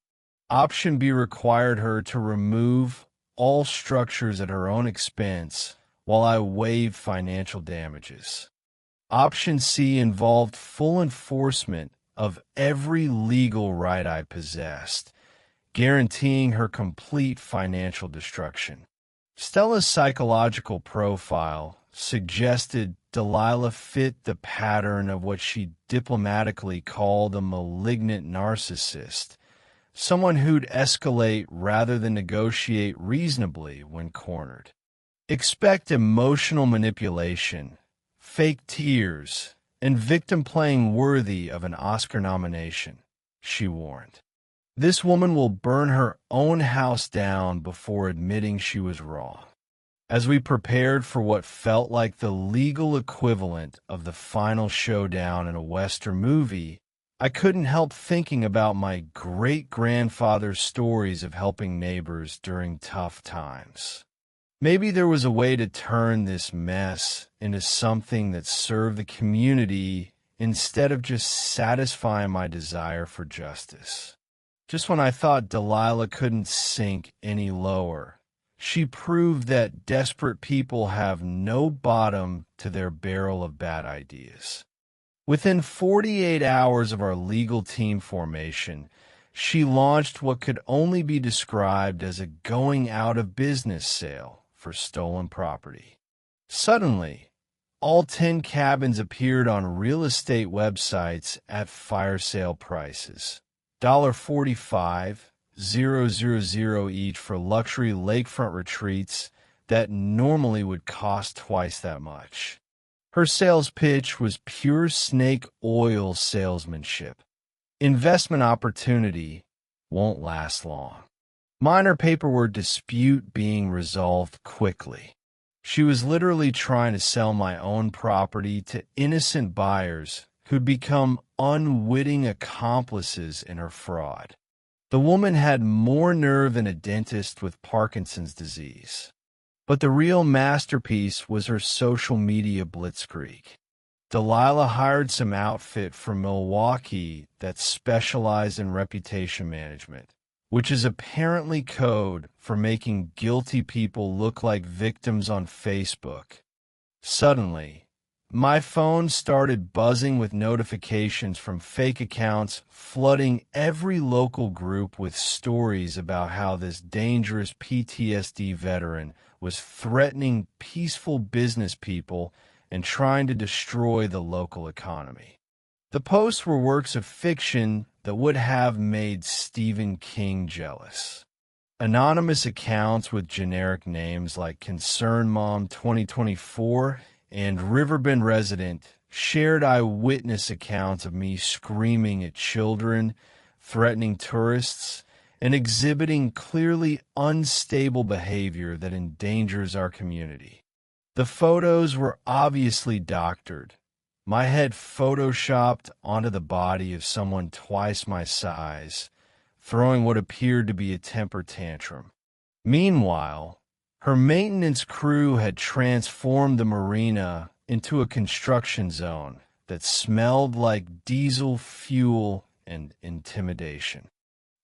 Option B required her to remove all structures at her own expense while I waive financial damages. Option C involved full enforcement of every legal right I possessed, guaranteeing her complete financial destruction. Stella's psychological profile suggested Delilah fit the pattern of what she diplomatically called a malignant narcissist, someone who'd escalate rather than negotiate reasonably when cornered. Expect emotional manipulation, fake tears, and victim playing worthy of an Oscar nomination, she warned. This woman will burn her own house down before admitting she was wrong. As we prepared for what felt like the legal equivalent of the final showdown in a Western movie, I couldn't help thinking about my great-grandfather's stories of helping neighbors during tough times. Maybe there was a way to turn this mess into something that served the community instead of just satisfying my desire for justice. Just when I thought Delilah couldn't sink any lower, she proved that desperate people have no bottom to their barrel of bad ideas. Within 48 hours of our legal team formation, she launched what could only be described as a going-out-of-business sale for stolen property. Suddenly, all 10 cabins appeared on real estate websites at fire sale prices. $45,000 each for luxury lakefront retreats that normally would cost twice that much. Her sales pitch was pure snake oil salesmanship. Investment opportunity won't last long. Minor paperwork dispute being resolved quickly. She was literally trying to sell my own property to innocent buyers who'd become unwitting accomplices in her fraud. The woman had more nerve than a dentist with Parkinson's disease. But the real masterpiece was her social media blitzkrieg. Delilah hired some outfit from Milwaukee that specialized in reputation management, which is apparently code for making guilty people look like victims on Facebook. Suddenly, my phone started buzzing with notifications from fake accounts, flooding every local group with stories about how this dangerous PTSD veteran was threatening peaceful business people and trying to destroy the local economy. The posts were works of fiction that would have made Stephen King jealous. Anonymous accounts with generic names like Concern Mom 2024 and Riverbend Resident shared eyewitness accounts of me screaming at children, threatening tourists, and exhibiting clearly unstable behavior that endangers our community. The photos were obviously doctored. My head photoshopped onto the body of someone twice my size, throwing what appeared to be a temper tantrum. Meanwhile, her maintenance crew had transformed the marina into a construction zone that smelled like diesel fuel and intimidation.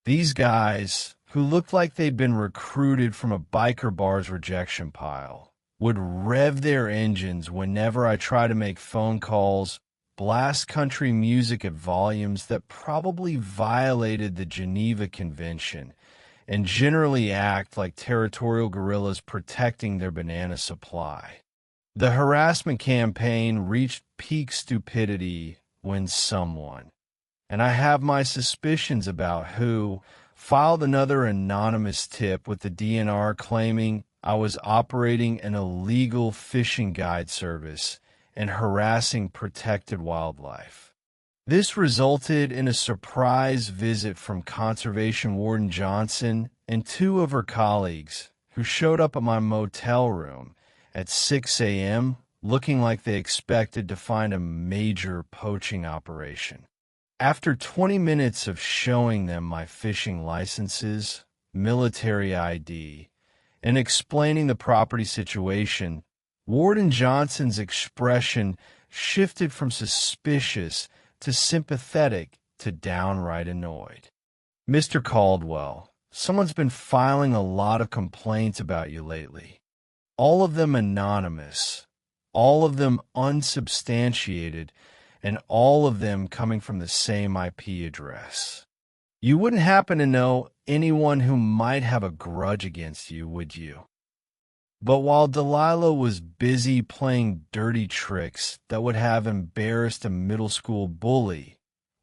These guys, who looked like they'd been recruited from a biker bar's rejection pile, would rev their engines whenever I tried to make phone calls, blast country music at volumes that probably violated the Geneva Convention, and generally act like territorial guerrillas protecting their banana supply. The harassment campaign reached peak stupidity when someone, and I have my suspicions about who, filed another anonymous tip with the DNR claiming I was operating an illegal fishing guide service and harassing protected wildlife. This resulted in a surprise visit from Conservation Warden Johnson and 2 of her colleagues who showed up at my motel room at 6 a.m. looking like they expected to find a major poaching operation. After 20 minutes of showing them my fishing licenses, military ID, and explaining the property situation, Warden Johnson's expression shifted from suspicious to sympathetic to downright annoyed. "Mr. Caldwell, someone's been filing a lot of complaints about you lately. All of them anonymous, all of them unsubstantiated, and all of them coming from the same IP address. You wouldn't happen to know anyone who might have a grudge against you, would you? But while Delilah was busy playing dirty tricks that would have embarrassed a middle school bully,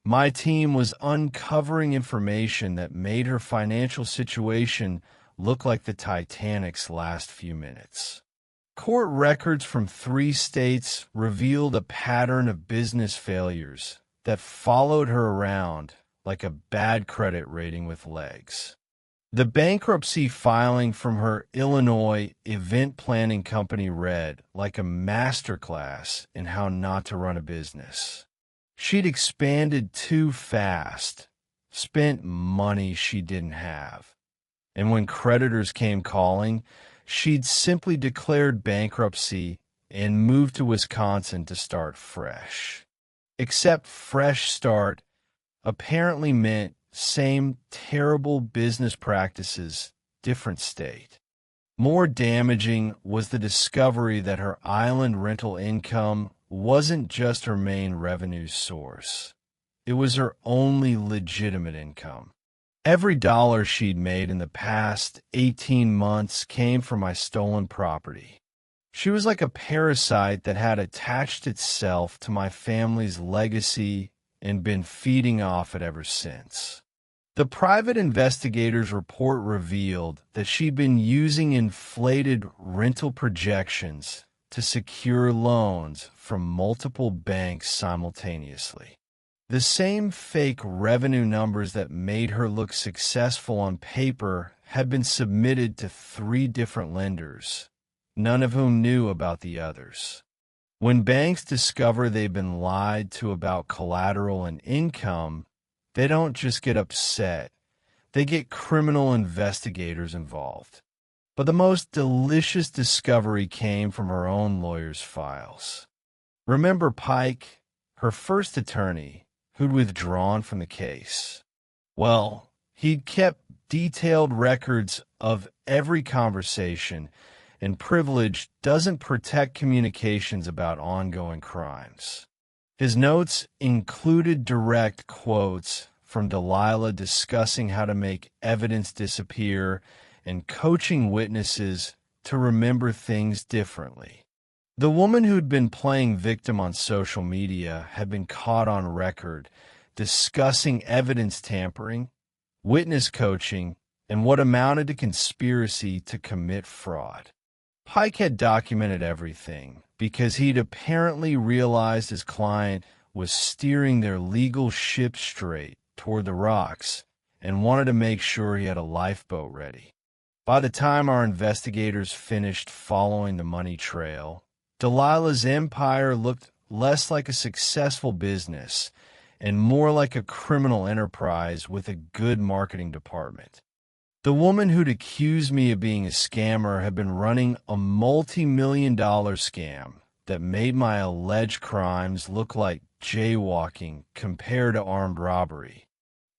my team was uncovering information that made her financial situation look like the Titanic's last few minutes. Court records from 3 states revealed a pattern of business failures that followed her around like a bad credit rating with legs. The bankruptcy filing from her Illinois event planning company read like a masterclass in how not to run a business. She'd expanded too fast, spent money she didn't have, and when creditors came calling, she'd simply declared bankruptcy and moved to Wisconsin to start fresh. Except fresh start apparently meant same terrible business practices, different state. More damaging was the discovery that her island rental income wasn't just her main revenue source. It was her only legitimate income. Every dollar she'd made in the past 18 months came from my stolen property. She was like a parasite that had attached itself to my family's legacy and been feeding off it ever since. The private investigator's report revealed that she'd been using inflated rental projections to secure loans from multiple banks simultaneously. The same fake revenue numbers that made her look successful on paper had been submitted to 3 different lenders, none of whom knew about the others. When banks discover they've been lied to about collateral and income, they don't just get upset, they get criminal investigators involved. But the most delicious discovery came from her own lawyer's files. Remember Pike, her first attorney, who'd withdrawn from the case? Well, he'd kept detailed records of every conversation, and privilege doesn't protect communications about ongoing crimes. His notes included direct quotes from Delilah discussing how to make evidence disappear and coaching witnesses to remember things differently. The woman who'd been playing victim on social media had been caught on record discussing evidence tampering, witness coaching, and what amounted to conspiracy to commit fraud. Pike had documented everything because he'd apparently realized his client was steering their legal ship straight toward the rocks and wanted to make sure he had a lifeboat ready. By the time our investigators finished following the money trail, Delilah's empire looked less like a successful business and more like a criminal enterprise with a good marketing department. The woman who'd accused me of being a scammer had been running a multi-million-dollar scam that made my alleged crimes look like jaywalking compared to armed robbery.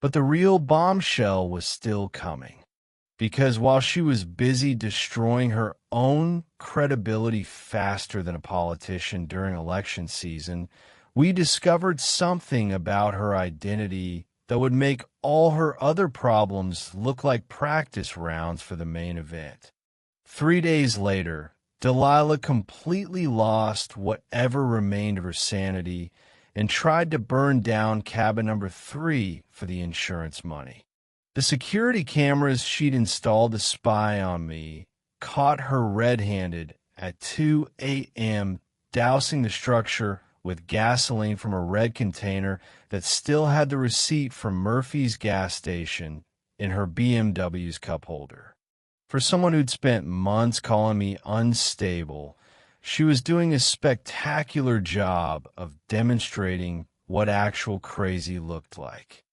But the real bombshell was still coming, because while she was busy destroying her own credibility faster than a politician during election season, we discovered something about her identity that would make all her other problems look like practice rounds for the main event. 3 days later, Delilah completely lost whatever remained of her sanity and tried to burn down cabin number 3 for the insurance money. The security cameras she'd installed to spy on me caught her red-handed at 2 a.m. dousing the structure with gasoline from a red container that still had the receipt from Murphy's gas station in her BMW's cup holder. For someone who'd spent months calling me unstable, she was doing a spectacular job of demonstrating what actual crazy looked like.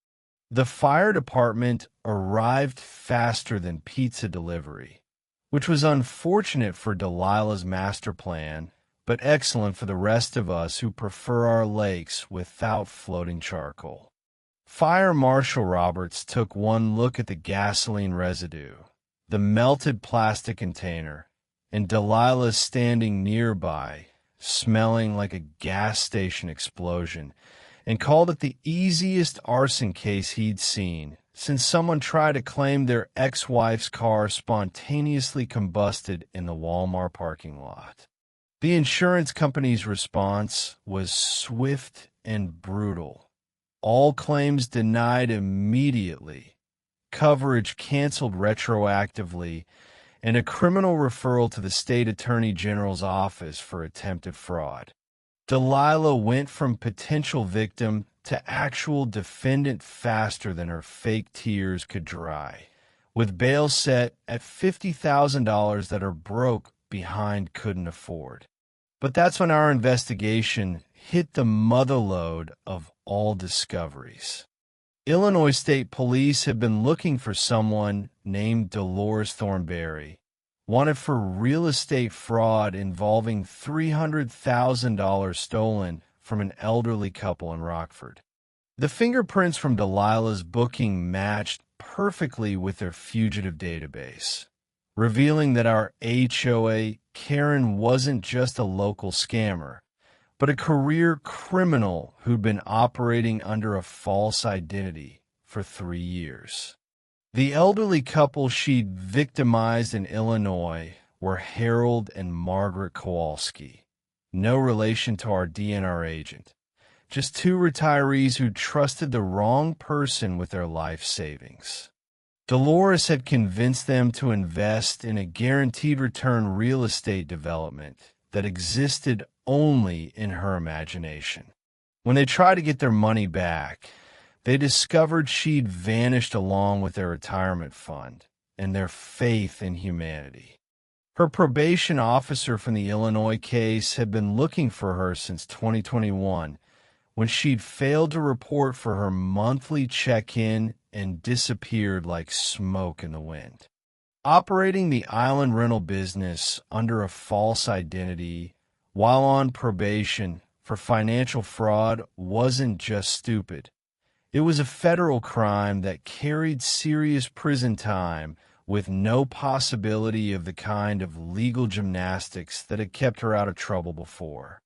The fire department arrived faster than pizza delivery, which was unfortunate for Delilah's master plan, but excellent for the rest of us who prefer our lakes without floating charcoal. Fire Marshal Roberts took one look at the gasoline residue, the melted plastic container, and Delilah standing nearby, smelling like a gas station explosion, and called it the easiest arson case he'd seen since someone tried to claim their ex-wife's car spontaneously combusted in the Walmart parking lot. The insurance company's response was swift and brutal. All claims denied immediately, coverage canceled retroactively, and a criminal referral to the state attorney general's office for attempted fraud. Delilah went from potential victim to actual defendant faster than her fake tears could dry, with bail set at $50,000 that her broke behind couldn't afford. But that's when our investigation hit the motherlode of all discoveries. Illinois State Police have been looking for someone named Dolores Thornberry, wanted for real estate fraud involving $300,000 stolen from an elderly couple in Rockford. The fingerprints from Delilah's booking matched perfectly with their fugitive database, revealing that our HOA Karen wasn't just a local scammer, but a career criminal who'd been operating under a false identity for 3 years. The elderly couple she'd victimized in Illinois were Harold and Margaret Kowalski, no relation to our DNR agent, just two retirees who trusted the wrong person with their life savings. Dolores had convinced them to invest in a guaranteed return real estate development that existed only in her imagination. When they tried to get their money back, they discovered she'd vanished along with their retirement fund and their faith in humanity. Her probation officer from the Illinois case had been looking for her since 2021, when she'd failed to report for her monthly check-in and disappeared like smoke in the wind. Operating the island rental business under a false identity while on probation for financial fraud wasn't just stupid. It was a federal crime that carried serious prison time with no possibility of the kind of legal gymnastics that had kept her out of trouble before.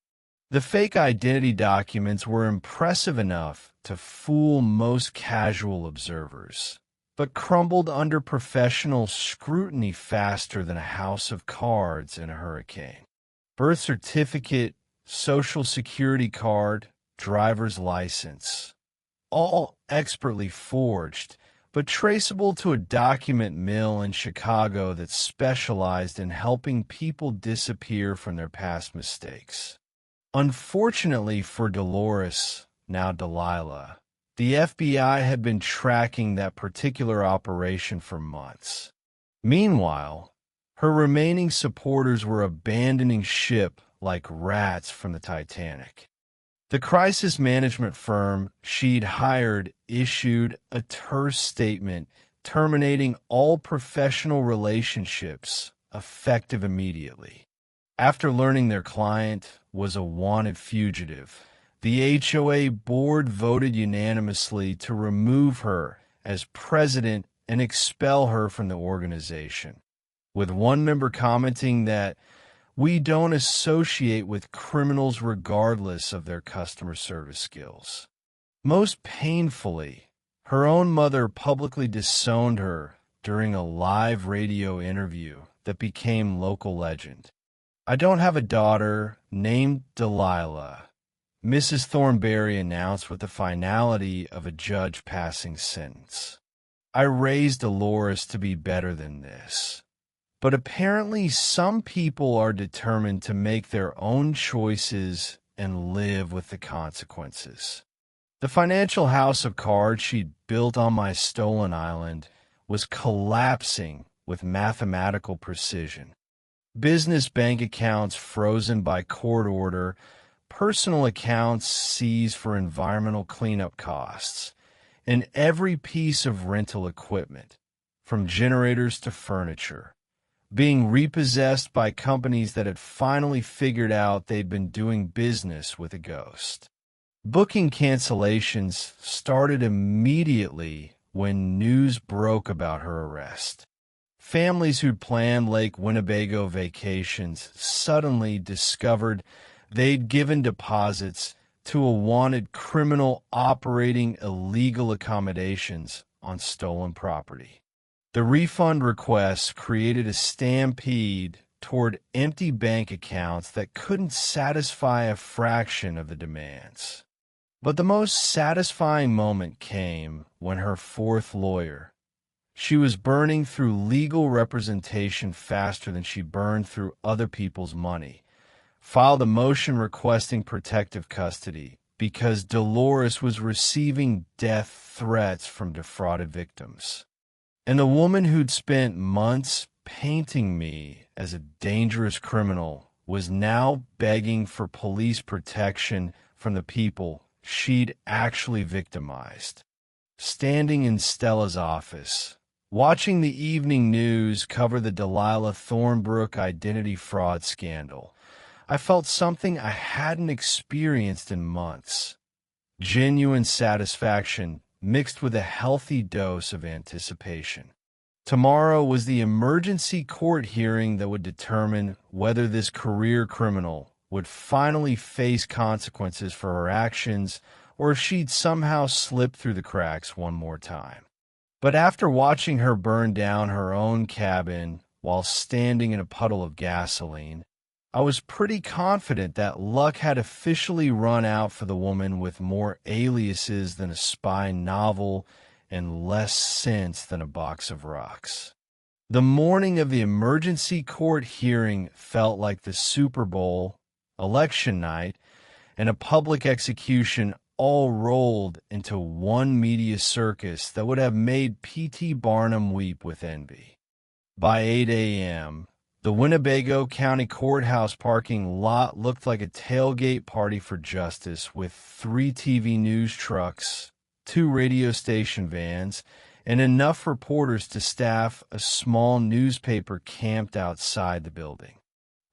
The fake identity documents were impressive enough to fool most casual observers, but crumbled under professional scrutiny faster than a house of cards in a hurricane. Birth certificate, social security card, driver's license, all expertly forged, but traceable to a document mill in Chicago that specialized in helping people disappear from their past mistakes. Unfortunately for Dolores, now Delilah, the FBI had been tracking that particular operation for months. Meanwhile, her remaining supporters were abandoning ship like rats from the Titanic. The crisis management firm she'd hired issued a terse statement terminating all professional relationships effective immediately. After learning their client was a wanted fugitive, the HOA board voted unanimously to remove her as president and expel her from the organization, with one member commenting that we don't associate with criminals regardless of their customer service skills. Most painfully, her own mother publicly disowned her during a live radio interview that became local legend. I don't have a daughter named Delilah, Mrs. Thornberry announced with the finality of a judge passing sentence. I raised Dolores to be better than this. But apparently some people are determined to make their own choices and live with the consequences. The financial house of cards she'd built on my stolen island was collapsing with mathematical precision. Business bank accounts frozen by court order, personal accounts seized for environmental cleanup costs, and every piece of rental equipment, from generators to furniture, being repossessed by companies that had finally figured out they'd been doing business with a ghost. Booking cancellations started immediately when news broke about her arrest. Families who'd planned Lake Winnebago vacations suddenly discovered They'd given deposits to a wanted criminal operating illegal accommodations on stolen property. The refund requests created a stampede toward empty bank accounts that couldn't satisfy a fraction of the demands. But the most satisfying moment came when her fourth lawyer, she was burning through legal representation faster than she burned through other people's money, filed a motion requesting protective custody because Dolores was receiving death threats from defrauded victims. And the woman who'd spent months painting me as a dangerous criminal was now begging for police protection from the people she'd actually victimized. Standing in Stella's office, watching the evening news cover the Delilah Thornbrook identity fraud scandal, I felt something I hadn't experienced in months. Genuine satisfaction mixed with a healthy dose of anticipation. Tomorrow was the emergency court hearing that would determine whether this career criminal would finally face consequences for her actions or if she'd somehow slip through the cracks one more time. But after watching her burn down her own cabin while standing in a puddle of gasoline, I was pretty confident that luck had officially run out for the woman with more aliases than a spy novel and less sense than a box of rocks. The morning of the emergency court hearing felt like the Super Bowl, election night, and a public execution all rolled into one media circus that would have made P.T. Barnum weep with envy. By 8 a.m., the Winnebago County Courthouse parking lot looked like a tailgate party for justice with 3 TV news trucks, 2 radio station vans, and enough reporters to staff a small newspaper camped outside the building.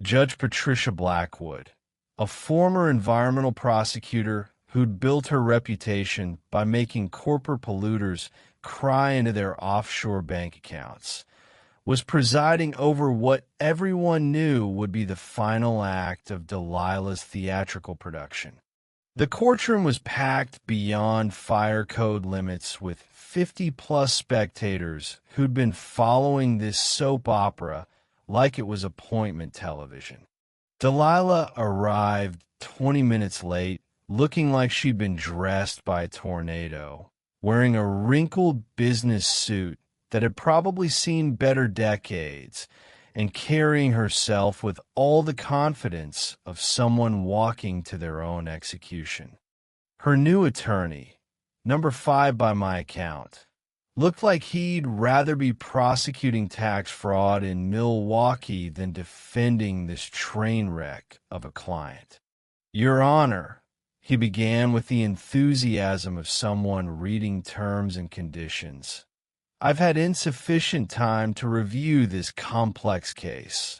Judge Patricia Blackwood, a former environmental prosecutor who'd built her reputation by making corporate polluters cry into their offshore bank accounts, was presiding over what everyone knew would be the final act of Delilah's theatrical production. The courtroom was packed beyond fire code limits with 50-plus spectators who'd been following this soap opera like it was appointment television. Delilah arrived 20 minutes late, looking like she'd been dressed by a tornado, wearing a wrinkled business suit that had probably seen better decades, and carrying herself with all the confidence of someone walking to their own execution. Her new attorney, number 5 by my account, looked like he'd rather be prosecuting tax fraud in Milwaukee than defending this train wreck of a client. Your Honor, he began with the enthusiasm of someone reading terms and conditions. I've had insufficient time to review this complex case,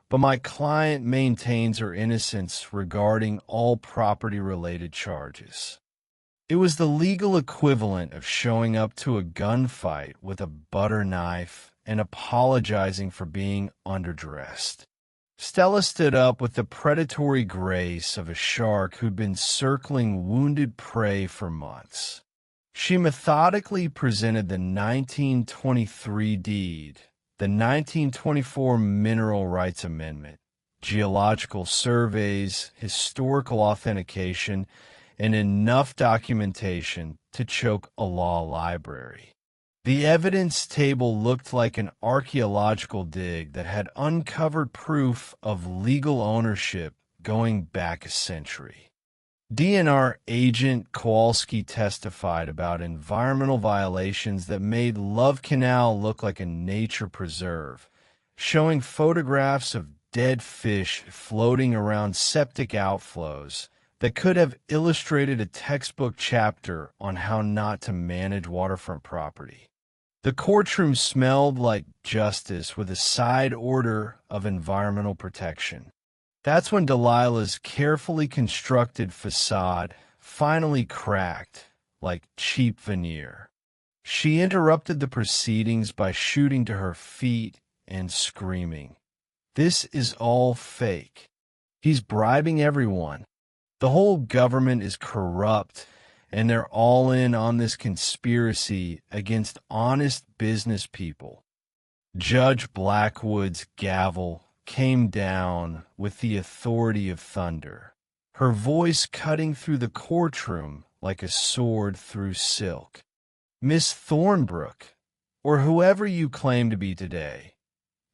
but my client maintains her innocence regarding all property-related charges. It was the legal equivalent of showing up to a gunfight with a butter knife and apologizing for being underdressed. Stella stood up with the predatory grace of a shark who'd been circling wounded prey for months. She methodically presented the 1923 deed, the 1924 Mineral Rights Amendment, geological surveys, historical authentication, and enough documentation to choke a law library. The evidence table looked like an archaeological dig that had uncovered proof of legal ownership going back a century. DNR agent Kowalski testified about environmental violations that made Love Canal look like a nature preserve, showing photographs of dead fish floating around septic outflows that could have illustrated a textbook chapter on how not to manage waterfront property. The courtroom smelled like justice with a side order of environmental protection. That's when Delilah's carefully constructed facade finally cracked like cheap veneer. She interrupted the proceedings by shooting to her feet and screaming, "This is all fake." He's bribing everyone. The whole government is corrupt, and they're all in on this conspiracy against honest business people. Judge Blackwood's gavel came down with the authority of thunder, her voice cutting through the courtroom like a sword through silk. Miss Thornbrook, or whoever you claim to be today,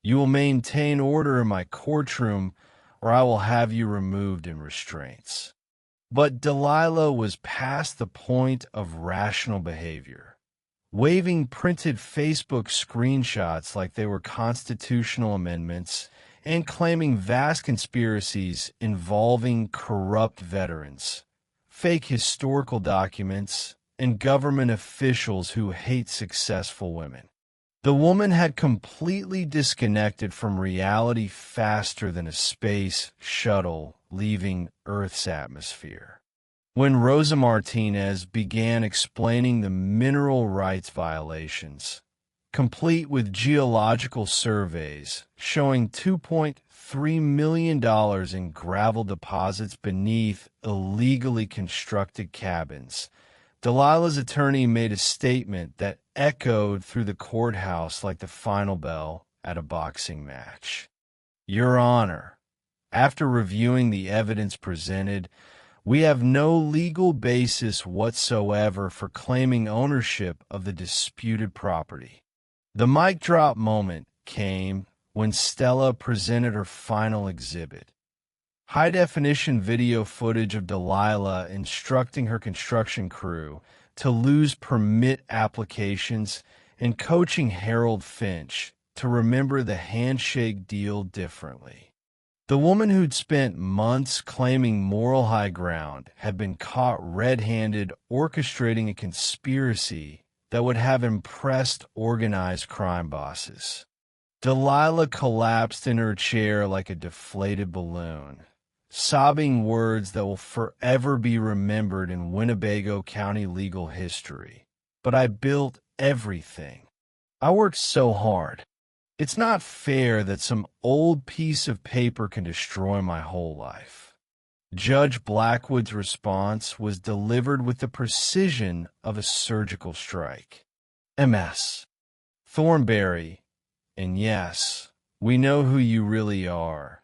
you will maintain order in my courtroom, or I will have you removed in restraints. But Delilah was past the point of rational behavior, waving printed Facebook screenshots like they were constitutional amendments and claiming vast conspiracies involving corrupt veterans, fake historical documents, and government officials who hate successful women. The woman had completely disconnected from reality faster than a space shuttle leaving Earth's atmosphere. When Rosa Martinez began explaining the mineral rights violations, complete with geological surveys showing $2.3 million in gravel deposits beneath illegally constructed cabins, Delilah's attorney made a statement that echoed through the courthouse like the final bell at a boxing match. Your Honor, after reviewing the evidence presented, we have no legal basis whatsoever for claiming ownership of the disputed property. The mic drop moment came when Stella presented her final exhibit. High-definition video footage of Delilah instructing her construction crew to lose permit applications and coaching Harold Finch to remember the handshake deal differently. The woman who'd spent months claiming moral high ground had been caught red-handed orchestrating a conspiracy that would have impressed organized crime bosses. Delilah collapsed in her chair like a deflated balloon, sobbing words that will forever be remembered in Winnebago County legal history. But I built everything. I worked so hard. It's not fair that some old piece of paper can destroy my whole life. Judge Blackwood's response was delivered with the precision of a surgical strike. MS. Thornberry, and yes, we know who you really are.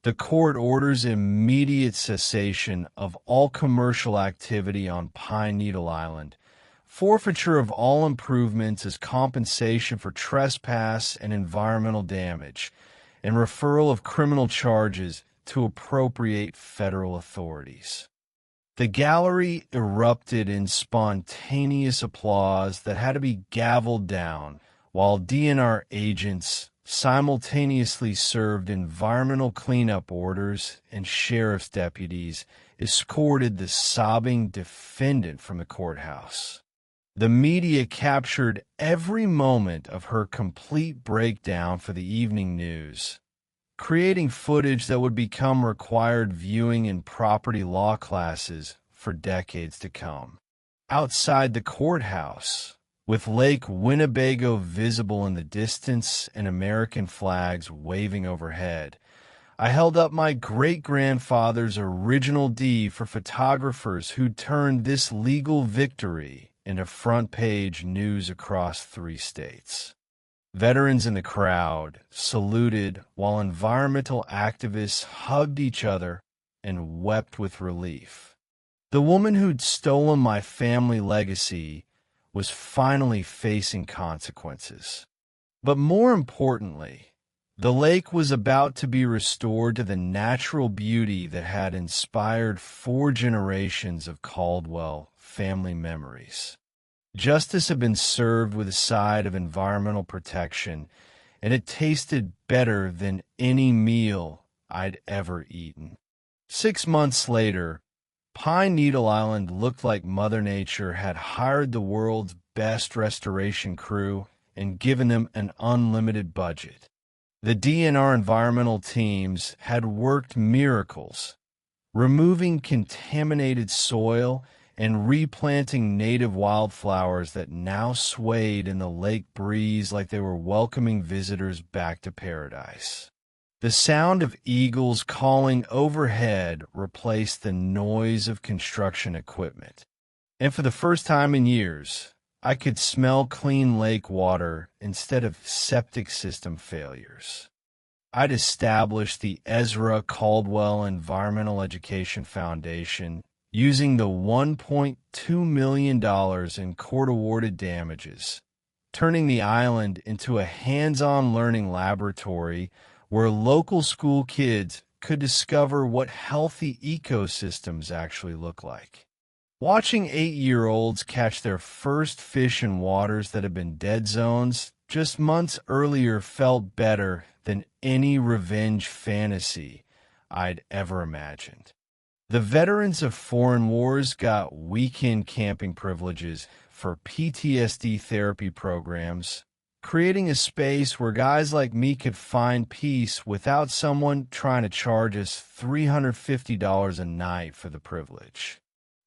The court orders immediate cessation of all commercial activity on Pine Needle Island, forfeiture of all improvements as compensation for trespass and environmental damage, and referral of criminal charges to appropriate federal authorities. The gallery erupted in spontaneous applause that had to be gavelled down, while DNR agents simultaneously served environmental cleanup orders and sheriff's deputies escorted the sobbing defendant from the courthouse. The media captured every moment of her complete breakdown for the evening news, creating footage that would become required viewing in property law classes for decades to come. Outside the courthouse, with Lake Winnebago visible in the distance and American flags waving overhead, I held up my great-grandfather's original deed for photographers who turned this legal victory into front-page news across 3 states. Veterans in the crowd saluted while environmental activists hugged each other and wept with relief. The woman who'd stolen my family legacy was finally facing consequences. But more importantly, the lake was about to be restored to the natural beauty that had inspired 4 generations of Caldwell family memories. Justice had been served with a side of environmental protection, and it tasted better than any meal I'd ever eaten. 6 months later, Pine Needle Island looked like Mother Nature had hired the world's best restoration crew and given them an unlimited budget. The DNR environmental teams had worked miracles, removing contaminated soil and replanting native wildflowers that now swayed in the lake breeze like they were welcoming visitors back to paradise. The sound of eagles calling overhead replaced the noise of construction equipment. And for the first time in years, I could smell clean lake water instead of septic system failures. I'd established the Ezra Caldwell Environmental Education Foundation using the $1.2 million in court-awarded damages, turning the island into a hands-on learning laboratory where local school kids could discover what healthy ecosystems actually look like. Watching 8-year-olds catch their first fish in waters that had been dead zones just months earlier felt better than any revenge fantasy I'd ever imagined. The veterans of foreign wars got weekend camping privileges for PTSD therapy programs, creating a space where guys like me could find peace without someone trying to charge us $350 a night for the privilege.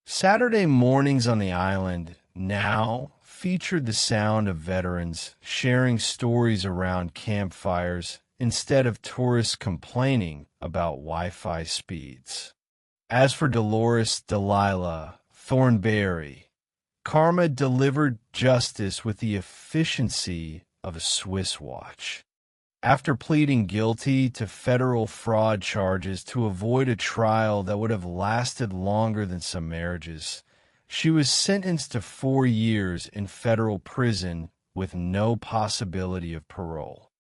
Saturday mornings on the island now featured the sound of veterans sharing stories around campfires instead of tourists complaining about Wi-Fi speeds. As for Dolores Delilah Thornberry, karma delivered justice with the efficiency of a Swiss watch. After pleading guilty to federal fraud charges to avoid a trial that would have lasted longer than some marriages, she was sentenced to 4 years in federal prison with no possibility of parole.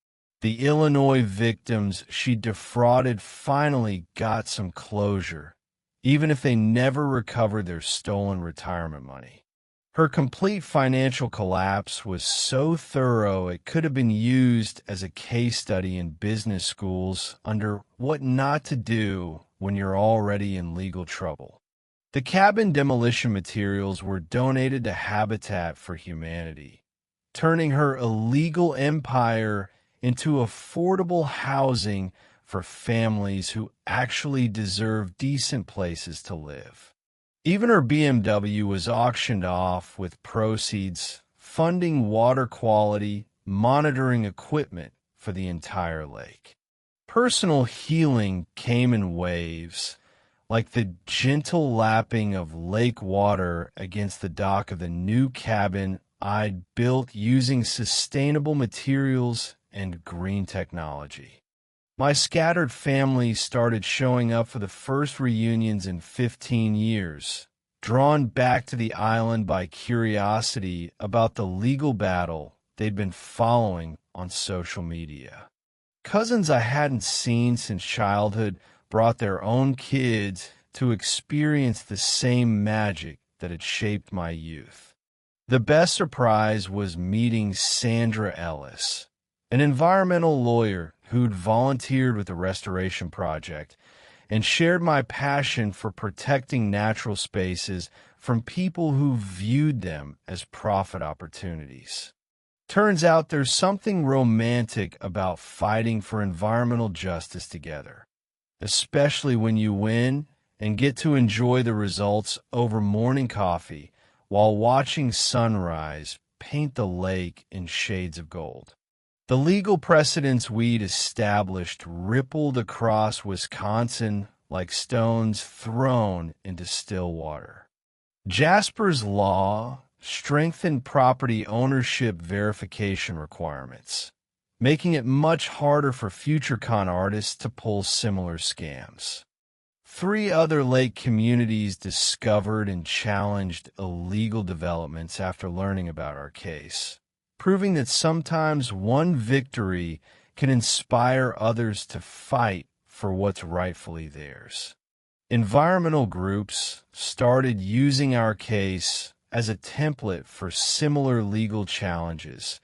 The Illinois victims she defrauded finally got some closure, even if they never recovered their stolen retirement money. Her complete financial collapse was so thorough it could have been used as a case study in business schools under what not to do when you're already in legal trouble. The cabin demolition materials were donated to Habitat for Humanity, turning her illegal empire into affordable housing for families who actually deserve decent places to live. Even her BMW was auctioned off with proceeds funding water quality monitoring equipment for the entire lake. Personal healing came in waves, like the gentle lapping of lake water against the dock of the new cabin I'd built using sustainable materials and green technology. My scattered family started showing up for the first reunions in 15 years, drawn back to the island by curiosity about the legal battle they'd been following on social media. Cousins I hadn't seen since childhood brought their own kids to experience the same magic that had shaped my youth. The best surprise was meeting Sandra Ellis, an environmental lawyer who'd volunteered with the Restoration Project and shared my passion for protecting natural spaces from people who viewed them as profit opportunities. Turns out there's something romantic about fighting for environmental justice together, especially when you win and get to enjoy the results over morning coffee while watching sunrise paint the lake in shades of gold. The legal precedents we'd established rippled across Wisconsin like stones thrown into still water. Jasper's Law strengthened property ownership verification requirements, making it much harder for future con artists to pull similar scams. 3 other lake communities discovered and challenged illegal developments after learning about our case, proving that sometimes one victory can inspire others to fight for what's rightfully theirs. Environmental groups started using our case as a template for similar legal challenges,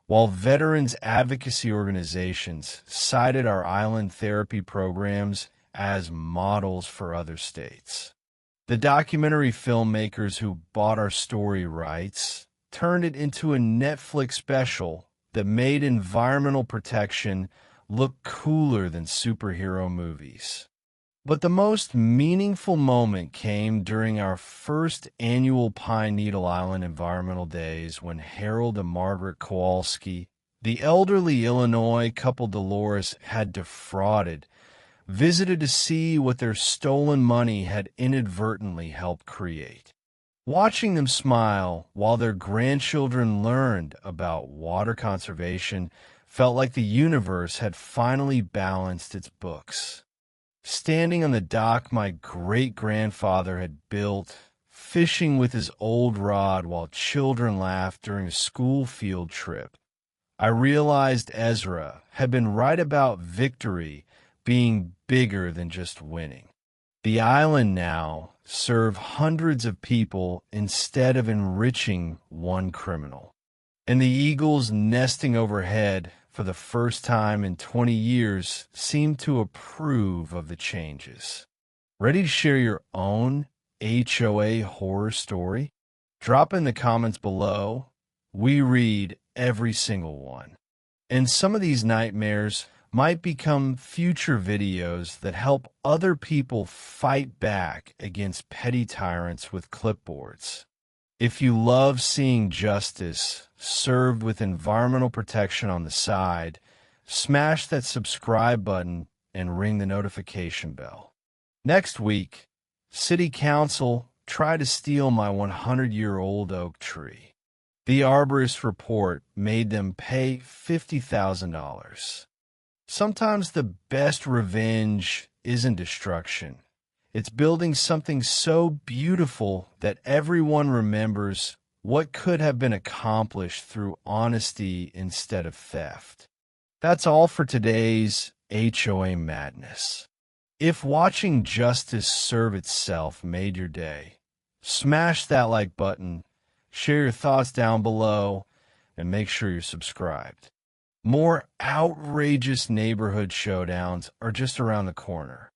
while veterans advocacy organizations cited our island therapy programs as models for other states. The documentary filmmakers who bought our story rights turned it into a Netflix special that made environmental protection look cooler than superhero movies. But the most meaningful moment came during our first annual Pine Needle Island Environmental Days when Harold and Margaret Kowalski, The elderly Illinois couple Dolores had defrauded, visited to see what their stolen money had inadvertently helped create. Watching them smile while their grandchildren learned about water conservation felt like the universe had finally balanced its books. Standing on the dock my great-grandfather had built, fishing with his old rod while children laughed during a school field trip, I realized Ezra had been right about victory being bigger than just winning. The island now served hundreds of people instead of enriching one criminal. And the eagles nesting overhead for the first time in 20 years seemed to approve of the changes. Ready to share your own HOA horror story? Drop in the comments below. We read every single one. And some of these nightmares might become future videos that help other people fight back against petty tyrants with clipboards. If you love seeing justice served with environmental protection on the side, smash that subscribe button and ring the notification bell. Next week, City Council tried to steal my 100-year-old oak tree. The arborist report made them pay $50,000. Sometimes the best revenge isn't destruction. It's building something so beautiful that everyone remembers what could have been accomplished through honesty instead of theft. That's all for today's HOA Madness. If watching justice serve itself made your day, smash that like button, share your thoughts down below, and make sure you're subscribed. More outrageous neighborhood showdowns are just around the corner.